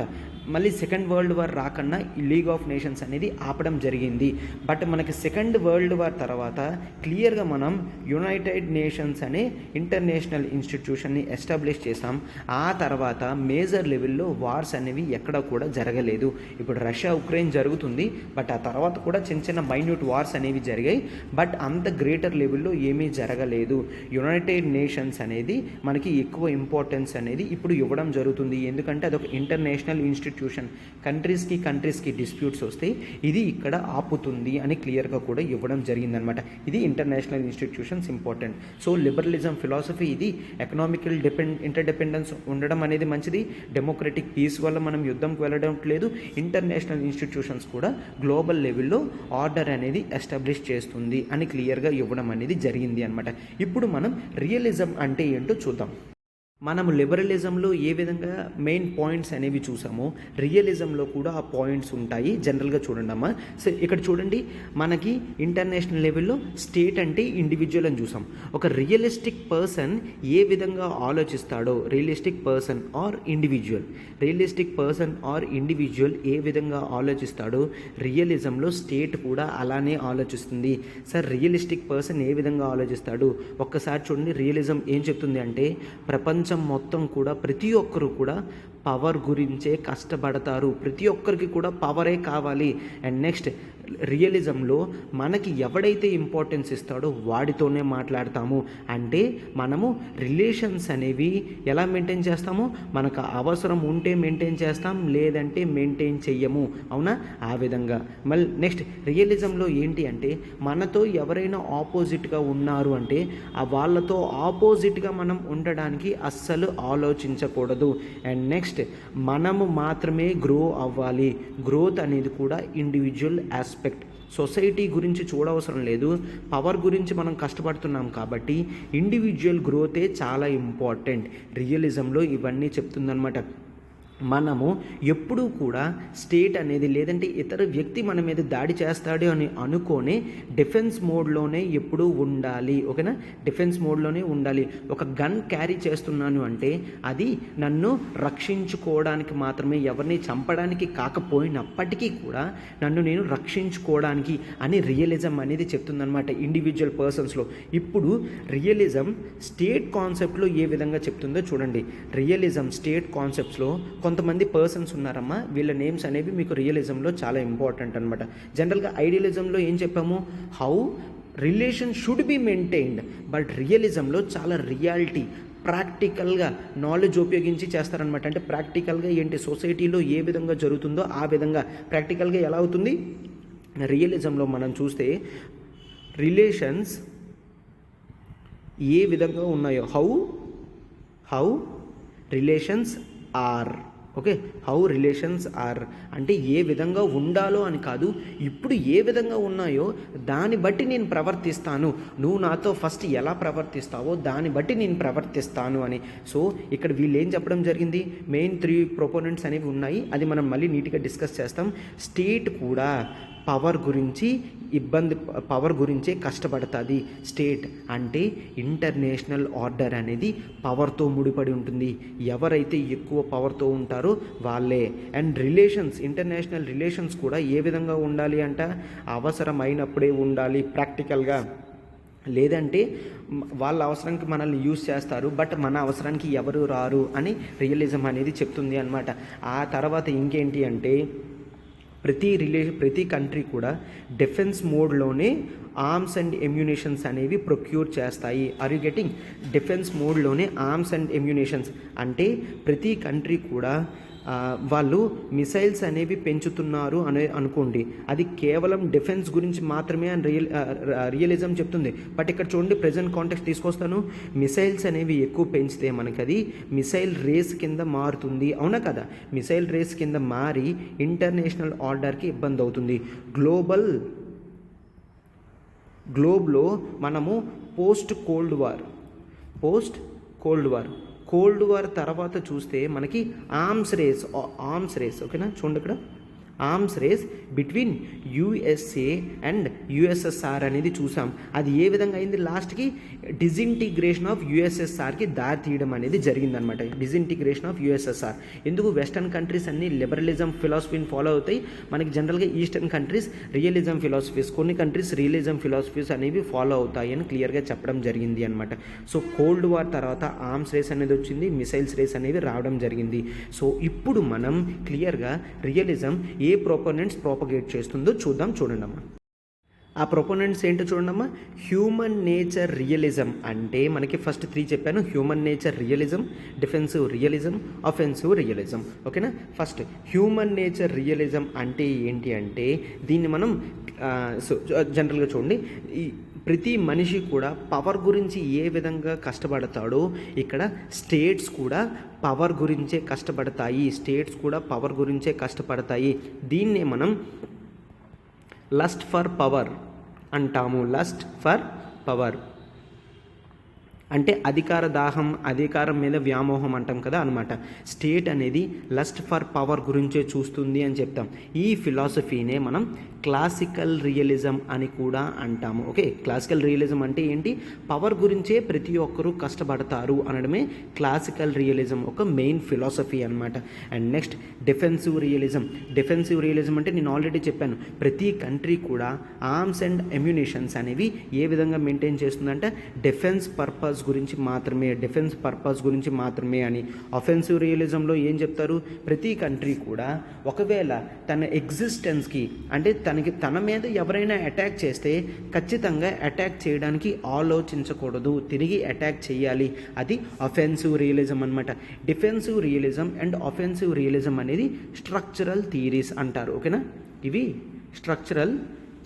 మళ్ళీ సెకండ్ వరల్డ్ వార్ రాకన్నా ఈ లీగ్ ఆఫ్ నేషన్స్ అనేది ఆపడం జరిగింది. బట్ మనకి సెకండ్ వరల్డ్ వార్ తర్వాత క్లియర్గా మనం యునైటెడ్ నేషన్స్ అనే ఇంటర్నేషనల్ ఇన్స్టిట్యూషన్ని ఎస్టాబ్లిష్ చేసాం. ఆ తర్వాత మేజర్ లెవెల్లో వార్స్ అనేవి ఎక్కడ కూడా జరగలేదు. ఇప్పుడు రష్యా ఉక్రెయిన్ జరుగుతుంది, బట్ ఆ తర్వాత కూడా చిన్న చిన్న మైన్యూట్ వార్స్ అనేవి జరిగాయి, బట్ అంత గ్రేటర్ లెవెల్లో ఏమీ జరగలేదు. యునైటెడ్ నేషన్స్ అనేది మనకి ఎక్కువ ఇంపార్టెన్స్ అనేది ఇప్పుడు ఇవ్వడం జరుగుతుంది. ఎందుకంటే అదొక ఇంటర్నేషనల్ ఇన్స్టిట్యూషన్. కంట్రీస్కి డిస్ప్యూట్స్ వస్తే ఇది ఇక్కడ ఆపుతుంది అని క్లియర్గా కూడా ఇవ్వడం జరిగిందనమాట. ఇది international institutions important. So liberalism philosophy ఇది. ఎకనామికల్ ఇంటర్డిపెండెన్స్ ఉండడం అనేది మంచిది. డెమోక్రటిక్ పీస్ వల్ల మనం యుద్ధంకి వెళ్ళడం లేదు. ఇంటర్నేషనల్ ఇన్స్టిట్యూషన్స్ కూడా గ్లోబల్ లెవెల్లో ఆర్డర్ అనేది ఎస్టాబ్లిష్ చేస్తుంది అని క్లియర్గా ఇవ్వడం అనేది జరిగింది అనమాట. ఇప్పుడు మనం రియలిజం అంటే ఏంటో చూద్దాం. మనము లిబరలిజంలో ఏ విధంగా మెయిన్ పాయింట్స్ అనేవి చూసామో రియలిజంలో కూడా ఆ పాయింట్స్ ఉంటాయి. జనరల్గా చూడండి అమ్మా. సో ఇక్కడ చూడండి, మనకి ఇంటర్నేషనల్ లెవెల్లో స్టేట్ అంటే ఇండివిజువల్ అని చూసాం. ఒక రియలిస్టిక్ పర్సన్ ఏ విధంగా ఆలోచిస్తాడో, రియలిస్టిక్ పర్సన్ ఆర్ ఇండివిజువల్ ఏ విధంగా ఆలోచిస్తాడో రియలిజంలో స్టేట్ కూడా అలానే ఆలోచిస్తుంది. సార్ రియలిస్టిక్ పర్సన్ ఏ విధంగా ఆలోచిస్తాడు? ఒక్కసారి చూడండి, రియలిజం ఏం చెప్తుంది అంటే ప్రపంచం మొత్తం కూడా ప్రతి ఒక్కరు కూడా పవర్ గురించే కష్టపడతారు. ప్రతి ఒక్కరికి కూడా పవరే కావాలి. అండ్ నెక్స్ట్ రియలిజంలో మనకి ఎవడైతే ఇంపార్టెన్స్ ఇస్తాడో వాడితోనే మాట్లాడతాము. అంటే మనము రిలేషన్స్ అనేవి ఎలా మెయింటైన్ చేస్తాము? మనకు అవసరం ఉంటే మెయింటైన్ చేస్తాం, లేదంటే మెయింటైన్ చెయ్యము. అవునా? ఆ విధంగా. మళ్ళీ నెక్స్ట్ రియలిజంలో ఏంటి అంటే మనతో ఎవరైనా ఆపోజిట్గా ఉన్నారు అంటే వాళ్ళతో ఆపోజిట్గా మనం ఉండడానికి అస్సలు ఆలోచించకూడదు. అండ్ నెక్స్ట్ మనము మాత్రమే గ్రో అవ్వాలి. గ్రోత్ అనేది కూడా ఇండివిజువల్ ఆస్పెక్ట్. సొసైటీ గురించి చూడవసరం లేదు. పవర్ గురించి మనం కష్టపడుతున్నాం కాబట్టి ఇండివిజువల్ గ్రోతే చాలా ఇంపార్టెంట్. రియలిజంలో ఇవన్నీ చెప్తుందన్నమాట. మనము ఎప్పుడూ కూడా స్టేట్ అనేది లేదంటే ఇతర వ్యక్తి మన మీద దాడి చేస్తాడు అని అనుకోనే డిఫెన్స్ మోడ్లోనే ఎప్పుడూ ఉండాలి. ఓకేనా? డిఫెన్స్ మోడ్లోనే ఉండాలి. ఒక గన్ క్యారీ చేస్తున్నాను అంటే అది నన్ను రక్షించుకోవడానికి మాత్రమే, ఎవరిని చంపడానికి కాకపోయినప్పటికీ కూడా నన్ను నేను రక్షించుకోవడానికి అని రియలిజం అనేది చెప్తుందన్నమాట ఇండివిజువల్ పర్సన్స్లో. ఇప్పుడు రియలిజం స్టేట్ కాన్సెప్ట్లో ఏ విధంగా చెప్తుందో చూడండి. రియలిజం స్టేట్ కాన్సెప్ట్స్లో కొంతమంది పర్సన్స్ ఉన్నారమ్మా, వీళ్ళ నేమ్స్ అనేవి మీకు రియలిజంలో చాలా ఇంపార్టెంట్ అనమాట. జనరల్గా ఐడియలిజంలో ఏం చెప్పాము? How relation should be maintained. But రియలిజంలో చాలా రియాలిటీ, ప్రాక్టికల్గా నాలెడ్జ్ ఉపయోగించి చేస్తారనమాట. అంటే ప్రాక్టికల్గా ఏంటి సొసైటీలో ఏ విధంగా జరుగుతుందో ఆ విధంగా ప్రాక్టికల్గా ఎలా అవుతుంది. రియలిజంలో మనం చూస్తే రిలేషన్స్ ఏ విధంగా ఉన్నాయో, how relations are. Okay, how relations are అంటే ఏ విధంగా ఉండాలో అని కాదు, ఇప్పుడు ఏ విధంగా ఉన్నాయో దాన్ని బట్టి నేను ప్రవర్తిస్తాను. నువ్వు నాతో ఫస్ట్ ఎలా ప్రవర్తిస్తావో దాన్ని బట్టి నేను ప్రవర్తిస్తాను అని. సో ఇక్కడ వీళ్ళు ఏం చెప్పడం జరిగింది? మెయిన్ 3 ప్రొపోనెంట్స్ అనేవి ఉన్నాయి. అది మనం మళ్ళీ నీట్గా డిస్కస్ చేస్తాం. స్టేట్ కూడా పవర్ గురించే కష్టపడుతుంది. స్టేట్ అంటే ఇంటర్నేషనల్ ఆర్డర్ అనేది పవర్తో ముడిపడి ఉంటుంది. ఎవరైతే ఎక్కువ పవర్తో ఉంటారో వాళ్ళే. అండ్ ఇంటర్నేషనల్ రిలేషన్స్ కూడా ఏ విధంగా ఉండాలి అంట, అవసరమైనప్పుడే ఉండాలి ప్రాక్టికల్గా. లేదంటే వాళ్ళ అవసరానికి మనల్ని యూజ్ చేస్తారు, బట్ మన అవసరానికి ఎవరు రారు అని రియలిజం అనేది చెప్తుంది అన్నమాట. ఆ తర్వాత ఇంకేంటి అంటే ప్రతి కంట్రీ కూడా డిఫెన్స్ మోడ్లోనే ఆర్మ్స్ అండ్ ఎమ్యునేషన్స్ అనేవి ప్రొక్యూర్ చేస్తాయి. Are you getting? డిఫెన్స్ మోడ్లోనే ఆర్మ్స్ అండ్ ఎమ్యునేషన్స్ అంటే ప్రతి కంట్రీ కూడా వాళ్ళు మిసైల్స్ అనేవి పెంచుతున్నారు అని అనుకోండి, అది కేవలం డిఫెన్స్ గురించి మాత్రమే అని రియలిజం చెప్తుంది. బట్ ఇక్కడ చూడండి, ప్రజెంట్ కాంటెక్స్ట్ తీసుకొస్తాను. మిసైల్స్ అనేవి ఎక్కువ పెంచితే మనకి అది మిసైల్ రేస్ కింద మారుతుంది. అవునా కదా? మిసైల్ రేస్ కింద మారి ఇంటర్నేషనల్ ఆర్డర్కి ఇబ్బంది అవుతుంది. గ్లోబ్లో మనము పోస్ట్ కోల్డ్ వార్ తర్వాత చూస్తే మనకి ఆర్మ్స్ రేస్. ఓకేనా? చూడండి, ఇక్కడ arms race between USA and USSR అనేది చూసాం. అది ఏ విధంగా అయింది, లాస్ట్కి డిజింటిగ్రేషన్ ఆఫ్ యుఎస్ఎస్ఆర్కి దారి తీయడం అనేది జరిగిందనమాట. Disintegration of USSR. ఎందుకు వెస్టర్న్ కంట్రీస్ అన్ని లిబరలిజం ఫిలాసఫీని ఫాలో అవుతాయి, మనకి జనరల్గా ఈస్టర్న్ కంట్రీస్ రియలిజం ఫిలాసఫీస్, కొన్ని కంట్రీస్ రియలిజం ఫిలాసఫీస్ అనేవి ఫాలో అవుతాయి అని క్లియర్గా చెప్పడం జరిగింది అనమాట. సో కోల్డ్ వార్ తర్వాత ఆర్మ్స్ రేస్ అనేది వచ్చింది, మిసైల్స్ రేస్ అనేవి రావడం జరిగింది. సో ఇప్పుడు మనం క్లియర్గా రియలిజం ఏ ప్రొపోనెంట్స్ ప్రాపగేట్ చేస్తుందో చూడండి అమ్మా. ఆ ప్రొపోనెంట్స్ ఏంటో చూడండమ్మా. హ్యూమన్ నేచర్ రియలిజం అంటే మనకి ఫస్ట్ 3 చెప్పాను. Human nature realism, defensive realism, offensive realism. ఓకేనా. ఫస్ట్ హ్యూమన్ నేచర్ రియలిజం అంటే ఏంటి అంటే దీన్ని మనం జనరల్గా చూడండి, ఈ ప్రతి మనిషి కూడా పవర్ గురించి ఏ విధంగా కష్టపడతాడో ఇక్కడ స్టేట్స్ కూడా పవర్ గురించే కష్టపడతాయి. దీన్నే మనం లస్ట్ ఫర్ పవర్ అంటాము. లస్ట్ ఫర్ పవర్ అంటే అధికార దాహం, అధికారం మీద వ్యామోహం అంటాం కదా అనమాట. స్టేట్ అనేది లస్ట్ ఫర్ పవర్ గురించే చూస్తుంది అని చెప్తాం. ఈ ఫిలాసఫీనే మనం క్లాసికల్ రియలిజం అని కూడా అంటాము. ఓకే, క్లాసికల్ రియలిజం అంటే ఏంటి, పవర్ గురించే ప్రతి ఒక్కరూ కష్టపడతారు అనడమే క్లాసికల్ రియలిజం ఒక మెయిన్ ఫిలాసఫీ అనమాట. అండ్ నెక్స్ట్ డిఫెన్సివ్ రియలిజం అంటే నేను ఆల్రెడీ చెప్పాను, ప్రతి కంట్రీ కూడా ఆర్మ్స్ అండ్ అమ్యునిషన్స్ అనేవి ఏ విధంగా మెయింటైన్ చేస్తుందంటే డిఫెన్స్ పర్పస్ గురించి మాత్రమే అని. అఫెన్సివ్ రియలిజంలో ఏం చెప్తారు, ప్రతి కంట్రీ కూడా ఒకవేళ తన ఎగ్జిస్టెన్స్కి అంటే తన మీద ఎవరైనా అటాక్ చేస్తే ఖచ్చితంగా అటాక్ చేయడానికి ఆలోచించకూడదు, తిరిగి అటాక్ చేయాలి. అది అఫెన్సివ్ రియలిజం అనమాట. Defensive realism and offensive realism అనేది స్ట్రక్చరల్ థియరీస్ అంటారు. ఓకేనా. ఇవి స్ట్రక్చరల్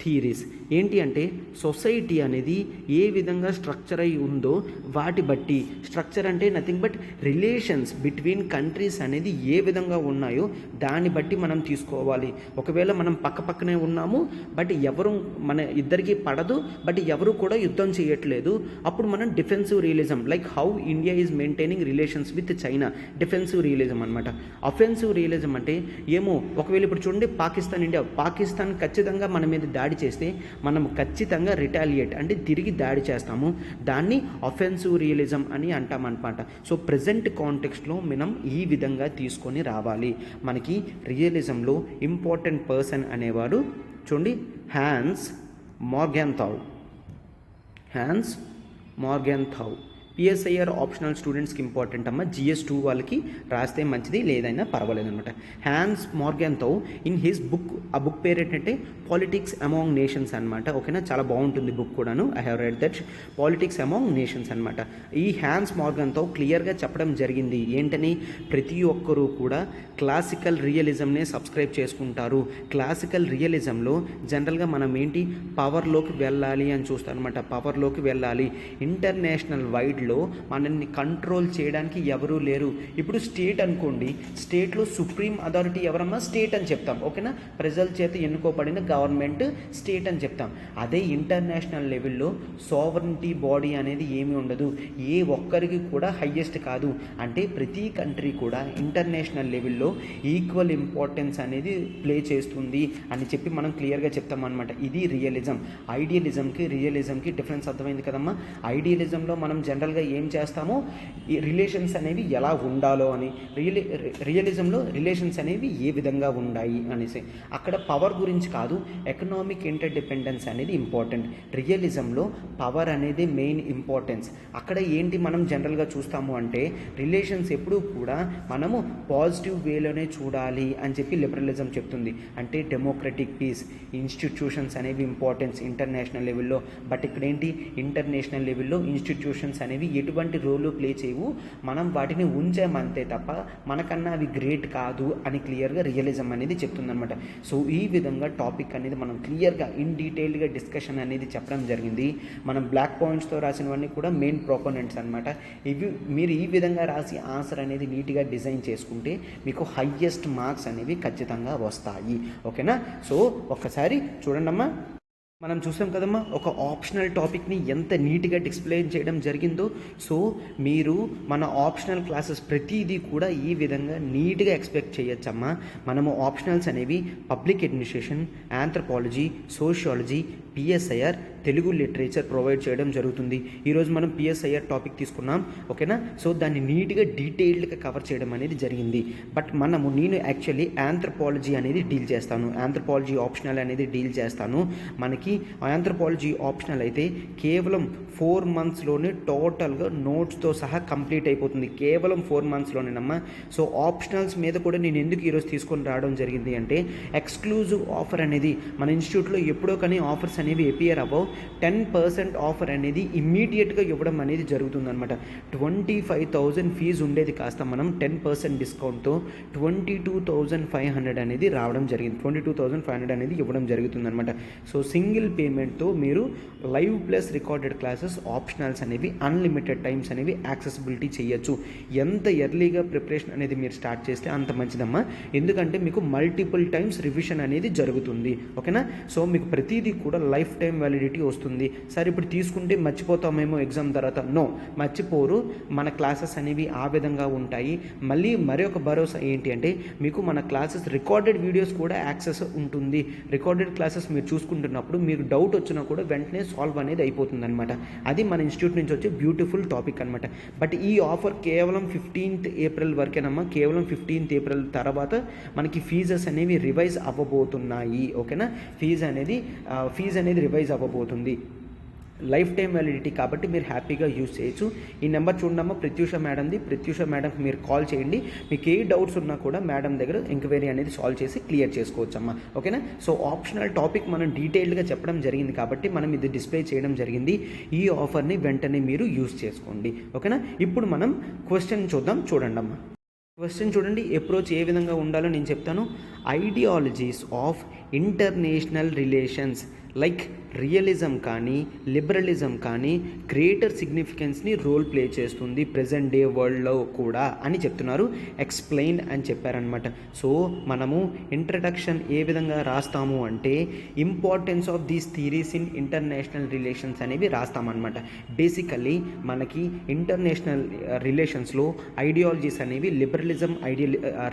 థియరీస్ ఏంటి అంటే సొసైటీ అనేది ఏ విధంగా స్ట్రక్చర్ అయి ఉందో వాటి బట్టి, స్ట్రక్చర్ అంటే nothing but relations between countries అనేది ఏ విధంగా ఉన్నాయో దాన్ని బట్టి మనం తీసుకోవాలి. ఒకవేళ మనం పక్కనే ఉన్నాము బట్ ఎవరు మన ఇద్దరికి పడదు, బట్ ఎవరు కూడా యుద్ధం చేయట్లేదు, అప్పుడు మనం defensive realism like how India is maintaining relations with China, defensive realism అనమాట. అఫెన్సివ్ రియలిజం అంటే ఏమో ఒకవేళ ఇప్పుడు చూడండి పాకిస్తాన్ ఖచ్చితంగా మన మీద దాడి చేస్తే మనం ఖచ్చితంగా రిటాలియేట్ అంటే తిరిగి దాడి చేస్తాము, దాన్ని అఫెన్సివ్ రియలిజం అని అంటామన్నమాట. సో ప్రజెంట్ కాంటెక్స్ట్లో మనం ఈ విధంగా తీసుకొని రావాలి. మనకి రియలిజంలో ఇంపార్టెంట్ పర్సన్ అనేవాడు చూడండి హ్యాన్స్ మార్గాన్థౌ. పిఎస్ఐఆర్ ఆప్షనల్ స్టూడెంట్స్కి ఇంపార్టెంట్ అమ్మ, GS2 వాళ్ళకి రాస్తే మంచిది, లేదైనా పర్వాలేదు అనమాట. హ్యాన్స్ మార్గాన్థౌ ఇన్ హిస్ బుక్, ఆ బుక్ పేరు ఏంటంటే పాలిటిక్స్ అమాంగ్ నేషన్స్ అనమాట. ఓకేనా, చాలా బాగుంటుంది బుక్ కూడాను. I have read that. Politics among nations అనమాట. ఈ హ్యాన్స్ మార్గాన్థౌ క్లియర్గా చెప్పడం జరిగింది ఏంటని, ప్రతి ఒక్కరూ కూడా క్లాసికల్ రియలిజంనే సబ్స్క్రైబ్ చేసుకుంటారు. క్లాసికల్ రియలిజంలో జనరల్గా మనం ఏంటి పవర్లోకి వెళ్ళాలి అని చూస్తాం అనమాట. పవర్లోకి వెళ్ళాలి, ఇంటర్నేషనల్ వైడ్ మనల్ని కంట్రోల్ చేయడానికి ఎవరూ లేరు. ఇప్పుడు స్టేట్ అనుకోండి, స్టేట్లో సుప్రీం అథారిటీ ఎవరమ్మా, స్టేట్ అని చెప్తాం. ఓకేనా, ప్రజల చేత ఎన్నుకోబడిన గవర్నమెంట్ స్టేట్ అని చెప్తాం. అదే ఇంటర్నేషనల్ లెవెల్లో సావరెంటీ బాడీ అనేది ఏమీ ఉండదు, ఏ ఒక్కరికి కూడా హయ్యెస్ట్ కాదు. అంటే ప్రతి కంట్రీ కూడా ఇంటర్నేషనల్ లెవెల్లో ఈక్వల్ ఇంపార్టెన్స్ అనేది ప్లే చేస్తుంది అని చెప్పి మనం క్లియర్గా చెప్తాం అనమాట. ఇది రియలిజం. ఐడియలిజంకి రియలిజంకి డిఫరెన్స్ అర్థమైంది కదమ్మా. ఐడియలిజంలో మనం జనరల్గా ఏం చేస్తామో ఈ రిలేషన్స్ అనేవి ఎలా ఉండాలో అని, రియలిజంలో రిలేషన్స్ అనేవి ఏ విధంగా ఉన్నాయి అనేసి. అక్కడ పవర్ గురించి కాదు, ఎకనామిక్ ఇంటర్డిపెండెన్స్ అనేది ఇంపార్టెంట్. రియలిజంలో పవర్ అనేది మెయిన్ ఇంపార్టెన్స్. అక్కడ ఏంటి మనం జనరల్గా చూస్తాము అంటే రిలేషన్స్ ఎప్పుడూ కూడా మనము పాజిటివ్ వేలోనే చూడాలి అని చెప్పి లిబరలిజం చెప్తుంది. అంటే డెమోక్రటిక్ పీస్, ఇన్స్టిట్యూషన్స్ అనేవి ఇంపార్టెన్స్ ఇంటర్నేషనల్ లెవెల్లో. బట్ ఇక్కడ ఏంటి ఇంటర్నేషనల్ లెవెల్లో ఇన్స్టిట్యూషన్స్ అనేవి ఎటువంటి రోలు ప్లే చేయవు, మనం వాటిని ఉంచామంతే తప్ప మనకన్నా అవి గ్రేట్ కాదు అని క్లియర్గా రియలిజం అనేది చెప్తుందనమాట. సో ఈ విధంగా టాపిక్ అనేది మనం క్లియర్గా ఇన్ డీటెయిల్గా డిస్కషన్ అనేది చెప్పడం జరిగింది. మనం బ్లాక్ పాయింట్స్తో రాసినవన్నీ కూడా మెయిన్ ప్రొపోనెంట్స్ అనమాట. ఇవి మీరు ఈ విధంగా రాసి ఆన్సర్ అనేది నీట్గా డిజైన్ చేసుకుంటే మీకు హయ్యెస్ట్ మార్క్స్ అనేవి ఖచ్చితంగా వస్తాయి. ఓకేనా, సో ఒక్కసారి చూడండి అమ్మా. మనం చూసాం కదమ్మా, ఒక ఆప్షనల్ టాపిక్ని ఎంత నీట్గా డిస్ప్లెయిన్ చేయడం జరిగిందో. సో మీరు మన ఆప్షనల్ క్లాసెస్ ప్రతిదీ కూడా ఈ విధంగా నీట్గా ఎక్స్పెక్ట్ చేయొచ్చమ్మా. మనము ఆప్షనల్స్ అనేవి public administration, anthropology, sociology, PSIR, Telugu literature provide చేయడం జరుగుతుంది. ఈరోజు మనం పిఎస్ఐఆర్ టాపిక్ తీసుకున్నాం, ఓకేనా. సో దాన్ని నీట్గా డీటెయిల్డ్గా కవర్ చేయడం అనేది జరిగింది. బట్ నేను యాక్చువల్లీ ఆంథ్రపాలజీ అనేది డీల్ చేస్తాను, ఆంథ్రపాలజీ ఆప్షనల్ అనేది డీల్ చేస్తాను. మనకి ఆంథ్రపాలజీ ఆప్షనల్ అయితే కేవలం 4 monthsలోనే టోటల్గా నోట్స్తో సహా కంప్లీట్ అయిపోతుంది. కేవలం 4 monthsలోనేనమ్మా. సో ఆప్షనల్స్ మీద కూడా నేను ఎందుకు ఈరోజు తీసుకొని రావడం జరిగింది అంటే, ఎక్స్క్లూజివ్ ఆఫర్ అనేది మన ఇన్స్టిట్యూట్లో ఎప్పుడో కానీ ఆఫర్స్ అనేవి ఎపియర్ అబౌవ్ 10% ఆఫర్ అనేది ఇమ్మీడియట్గా ఇవ్వడం అనేది జరుగుతుందన్నమాట. 25,000 ఫీజు ఉండేది కాస్త మనం 10% డిస్కౌంట్తో 22,500 అనేది రావడం జరిగింది. 22,500 అనేది ఇవ్వడం జరుగుతుందన్నమాట. సో సింగిల్ పేమెంట్తో మీరు live plus recorded classes optionals అనేవి అన్లిమిటెడ్ టైమ్స్ అనేవి యాక్సెసిబిలిటీ చేయొచ్చు. ఎంత ఎర్లీగా ప్రిపరేషన్ అనేది మీరు స్టార్ట్ చేస్తే అంత మంచిదమ్మా. ఎందుకంటే మీకు మల్టిపుల్ టైమ్స్ రివిజన్ అనేది జరుగుతుంది, ఓకేనా. సో మీకు ప్రతిదీ కూడా లైఫ్ టైం వ్యాలిడిటీ వస్తుంది. సరే ఇప్పుడు తీసుకుంటే మర్చిపోతామేమో ఎగ్జామ్ తర్వాత, నో, మర్చిపోరు. మన క్లాసెస్ అనేవి ఆ విధంగా ఉంటాయి. మళ్ళీ మరొక భరోసా ఏంటి అంటే, మీకు మన క్లాసెస్ రికార్డెడ్ వీడియోస్ కూడా యాక్సెస్ ఉంటుంది. రికార్డెడ్ క్లాసెస్ మీరు చూసుకుంటున్నప్పుడు మీకు డౌట్ వచ్చినా కూడా వెంటనే సాల్వ్ అనేది అయిపోతుంది అనమాట. అది మన ఇన్స్టిట్యూట్ నుంచి వచ్చే బ్యూటిఫుల్ టాపిక్ అనమాట. బట్ ఈ ఆఫర్ కేవలం 15th April వరకేనమ్మా. కేవలం 15th April తర్వాత మనకి ఫీజెస్ అనేవి రివైజ్ అవ్వబోతున్నాయి, ఓకేనా. ఫీజు అనేది రివైజ్ అవ్వబోతుంది. లైఫ్ టైం వ్యాలిడిటీ కాబట్టి మీరు హ్యాపీగా యూజ్ చేయొచ్చు. ఈ నెంబర్ చూడమ్మా, ప్రత్యూష మేడంది. ప్రత్యూష మేడంకి మీరు కాల్ చేయండి. మీకు ఏ డౌట్స్ ఉన్నా కూడా మేడం దగ్గర ఎంక్వైరీ అనేది సాల్వ్ చేసి క్లియర్ చేసుకోవచ్చమ్మా, ఓకేనా. సో ఆప్షనల్ టాపిక్ మనం డీటెయిల్డ్గా చెప్పడం జరిగింది కాబట్టి మనం ఇది డిస్ప్లే చేయడం జరిగింది. ఈ ఆఫర్ని వెంటనే మీరు యూజ్ చేసుకోండి, ఓకేనా. ఇప్పుడు మనం క్వశ్చన్ చూద్దాం, చూడండి అమ్మా. క్వశ్చన్ చూడండి, అప్రోచ్ ఏ విధంగా ఉండాలో నేను చెప్తాను. Ideologies of international relations like realism కానీ లిబరలిజం కానీ గ్రేటర్ సిగ్నిఫికెన్స్ని రోల్ ప్లే చేస్తుంది ప్రజెంట్ డే వరల్డ్లో కూడా అని చెప్తున్నారు. ఎక్స్ప్లెయిన్ అని చెప్పారనమాట. సో మనము ఇంట్రడక్షన్ ఏ విధంగా రాస్తాము అంటే, importance of these theories in international relations అనేవి రాస్తామన్నమాట. బేసికల్లీ మనకి ఇంటర్నేషనల్ రిలేషన్స్లో ఐడియాలజీస్ అనేవి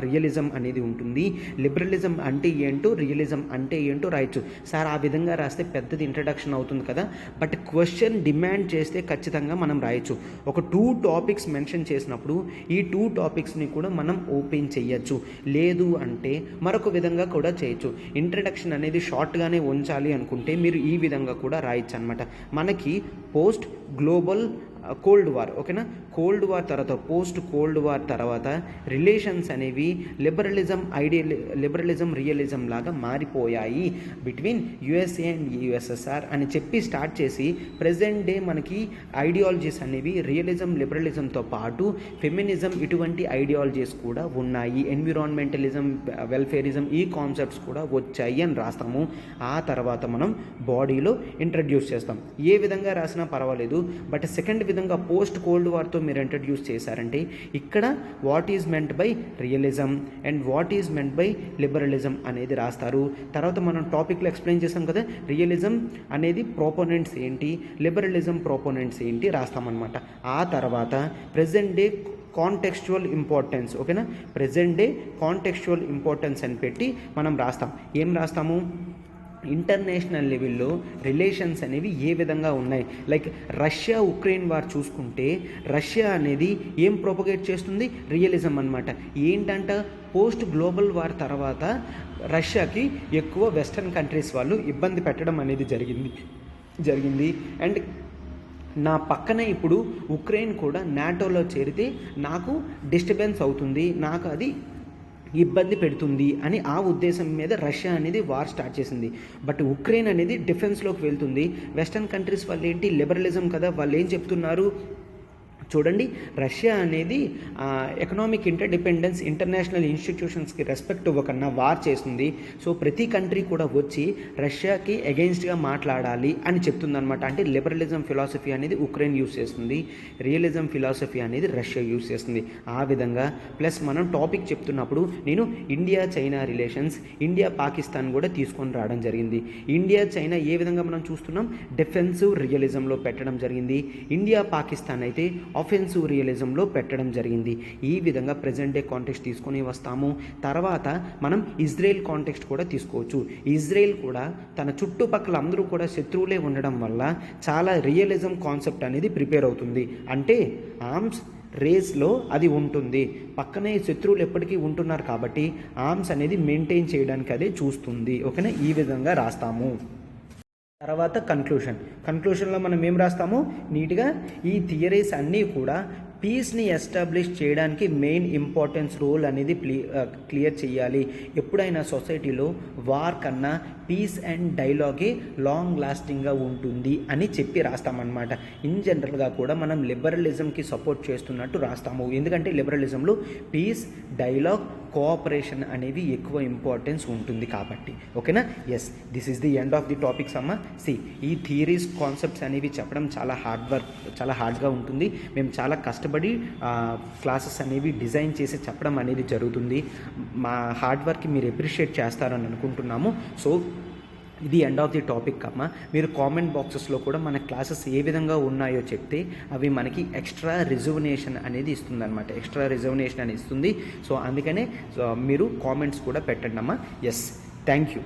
రియలిజం అనేది ఉంటుంది. లిబరలిజం అంటే ఏంటో, రియలిజం అంటే ఏంటో రాయొచ్చు. సార్ ఆ విధంగా రాస్తే పెద్దది ఇంట్రడక్షన్ అవుతుంది కదా, బట్ క్వశ్చన్ డిమాండ్ చేస్తే ఖచ్చితంగా మనం రాయొచ్చు. ఒక 2 టాపిక్స్ మెన్షన్ చేసినప్పుడు ఈ 2 టాపిక్స్ని కూడా మనం ఓపెన్ చేయొచ్చు. లేదు అంటే మరొక విధంగా కూడా చేయొచ్చు. ఇంట్రడక్షన్ అనేది షార్ట్గానే ఉంచాలి అనుకుంటే మీరు ఈ విధంగా కూడా రాయొచ్చు అనమాట. మనకి పోస్ట్ గ్లోబల్ కోల్డ్ వార్, ఓకేనా. కోల్డ్ వార్ తర్వాత, పోస్ట్ కోల్డ్ వార్ తర్వాత రిలేషన్స్ అనేవి లిబరలిజం రియలిజం లాగా మారిపోయాయి బిట్వీన్ యుఎస్ఏ అండ్ యుఎస్ఎస్ఆర్ అని చెప్పి స్టార్ట్ చేసి ప్రజెంట్ డే మనకి ఐడియాలజీస్ అనేవి లిబరలిజంతో పాటు ఫెమినిజం ఇటువంటి ఐడియాలజీస్ కూడా ఉన్నాయి. ఎన్విరాన్మెంటలిజం, వెల్ఫేరిజం ఈ కాన్సెప్ట్స్ కూడా వచ్చాయి అని రాస్తాము. ఆ తర్వాత మనం బాడీలో ఇంట్రడ్యూస్ చేస్తాం. ఏ విధంగా రాసినా పర్వాలేదు, బట్ సెకండ్ విధంగా పోస్ట్ కోల్డ్ వార్తో మీరు ఇంట్రడ్యూస్ చేశారంటే ఇక్కడ what is meant by realism and what is meant by liberalism అనేది రాస్తారు. తర్వాత మనం టాపిక్లో ఎక్స్ప్లెయిన్ చేసాం కదా, రియలిజం అనేది ప్రోపోనెంట్స్ ఏంటి, లిబరలిజం ప్రోపోనెంట్స్ ఏంటి రాస్తామన్నమాట. ఆ తర్వాత ప్రెజెంట్ డే కాంటెక్స్చువల్ ఇంపార్టెన్స్, ఓకేనా. ప్రెజెంట్ డే కాంటెక్స్చువల్ ఇంపార్టెన్స్ అని పెట్టి మనం రాస్తాం. ఏం రాస్తాము, ఇంటర్నేషనల్ లెవెల్లో రిలేషన్స్ అనేవి ఏ విధంగా ఉన్నాయి. లైక్ రష్యా ఉక్రెయిన్ వార్ చూసుకుంటే రష్యా అనేది ఏం ప్రొపగేట్ చేస్తుంది, రియలిజం అనమాట. ఏంటంట, పోస్ట్ గ్లోబల్ వార్ తర్వాత రష్యాకి ఎక్కువ వెస్టర్న్ కంట్రీస్ వాళ్ళు ఇబ్బంది పెట్టడం అనేది జరిగింది. అండ్ నా పక్కనే ఇప్పుడు ఉక్రెయిన్ కూడా నాటోలో చేరితే నాకు డిస్టర్బెన్స్ అవుతుంది, నాకు అది ఇబ్బంది పెడుతుంది అని ఆ ఉద్దేశం మీద రష్యా అనేది వార్ స్టార్ట్ చేసింది. బట్ ఉక్రెయిన్ అనేది డిఫెన్స్లోకి వెళ్తుంది. వెస్టర్న్ కంట్రీస్ వాళ్ళు ఏంటి, లిబరలిజం కదా, వాళ్ళు ఏం చెప్తున్నారు చూడండి, రష్యా అనేది ఎకనామిక్ ఇంటర్డిపెండెన్స్, ఇంటర్నేషనల్ ఇన్స్టిట్యూషన్స్కి రెస్పెక్ట్ ఇవ్వకన్నా వార్ చేస్తుంది. సో ప్రతి కంట్రీ కూడా వచ్చి రష్యాకి అగెయిన్స్ట్గా మాట్లాడాలి అని చెప్తుందనమాట. అంటే లిబరలిజం ఫిలాసఫీ అనేది ఉక్రెయిన్ యూస్ చేస్తుంది, రియలిజం ఫిలాసఫీ అనేది రష్యా యూస్ చేస్తుంది. ఆ విధంగా ప్లస్ మనం టాపిక్ చెప్తున్నప్పుడు నేను India China relations, India Pakistan కూడా తీసుకొని రావడం జరిగింది. ఇండియా చైనా ఏ విధంగా మనం చూస్తున్నాం, డిఫెన్సివ్ రియలిజంలో పెట్టడం జరిగింది. ఇండియా పాకిస్తాన్ అయితే ఆఫెన్సివ్ రియలిజంలో పెట్టడం జరిగింది. ఈ విధంగా ప్రెజెంట్ డే కాంటెక్స్ట్ తీసుకొని వస్తాము. తర్వాత మనం ఇజ్రాయెల్ కాంటెక్స్ట్ కూడా తీసుకోవచ్చు. ఇజ్రాయెల్ కూడా తన చుట్టుపక్కల అందరూ కూడా శత్రువులే ఉండడం వల్ల చాలా రియలిజం కాన్సెప్ట్ అనేది ప్రిపేర్ అవుతుంది. అంటే ఆర్మ్స్ రేస్లో అది ఉంటుంది, పక్కనే శత్రువులు ఎప్పటికీ ఉంటున్నారు కాబట్టి ఆర్మ్స్ అనేది మెయింటైన్ చేయడానికి అదే చూస్తుంది. ఓకేనా, ఈ విధంగా రాస్తాము. తర్వాత కన్క్లూషన్లో మనం ఏం రాస్తాము, నీట్గా ఈ థియరీస్ అన్నీ కూడా పీస్ని ఎస్టాబ్లిష్ చేయడానికి మెయిన్ ఇంపార్టెన్స్ రోల్ అనేది క్లియర్ చేయాలి. ఎప్పుడైనా సొసైటీలో వార్ కన్నా పీస్ అండ్ డైలాగే లాంగ్ లాస్టింగ్గా ఉంటుంది అని చెప్పి రాస్తామన్నమాట. ఇన్ జనరల్గా కూడా మనం లిబరలిజంకి సపోర్ట్ చేస్తున్నట్టు రాస్తాము. ఎందుకంటే లిబరలిజంలో పీస్, డైలాగ్, కోఆపరేషన్ అనేవి ఎక్కువ ఇంపార్టెన్స్ ఉంటుంది కాబట్టి. ఓకేనా, yes, this is the end of the topics అమ్మ. ఈ థియరీస్, కాన్సెప్ట్స్ అనేవి చెప్పడం చాలా హార్డ్గా ఉంటుంది. మేము చాలా కష్టపడి క్లాసెస్ అనేవి డిజైన్ చేసి చెప్పడం అనేది జరుగుతుంది. మా హార్డ్ వర్క్ మీరు అప్రిషియేట్ చేస్తారని అనుకుంటున్నాము. సో ఇది ఎండ్ ఆఫ్ ది టాపిక్ అమ్మ. మీరు కామెంట్ బాక్సెస్లో కూడా మన క్లాసెస్ ఏ విధంగా ఉన్నాయో చెప్తే అవి మనకి ఎక్స్ట్రా రిజర్వేషన్ అనేది ఇస్తుంది అనమాట. ఎక్స్ట్రా రిజర్వేషన్ అని ఇస్తుంది. సో అందుకనే మీరు కామెంట్స్ కూడా పెట్టండి అమ్మ. Yes, thank you.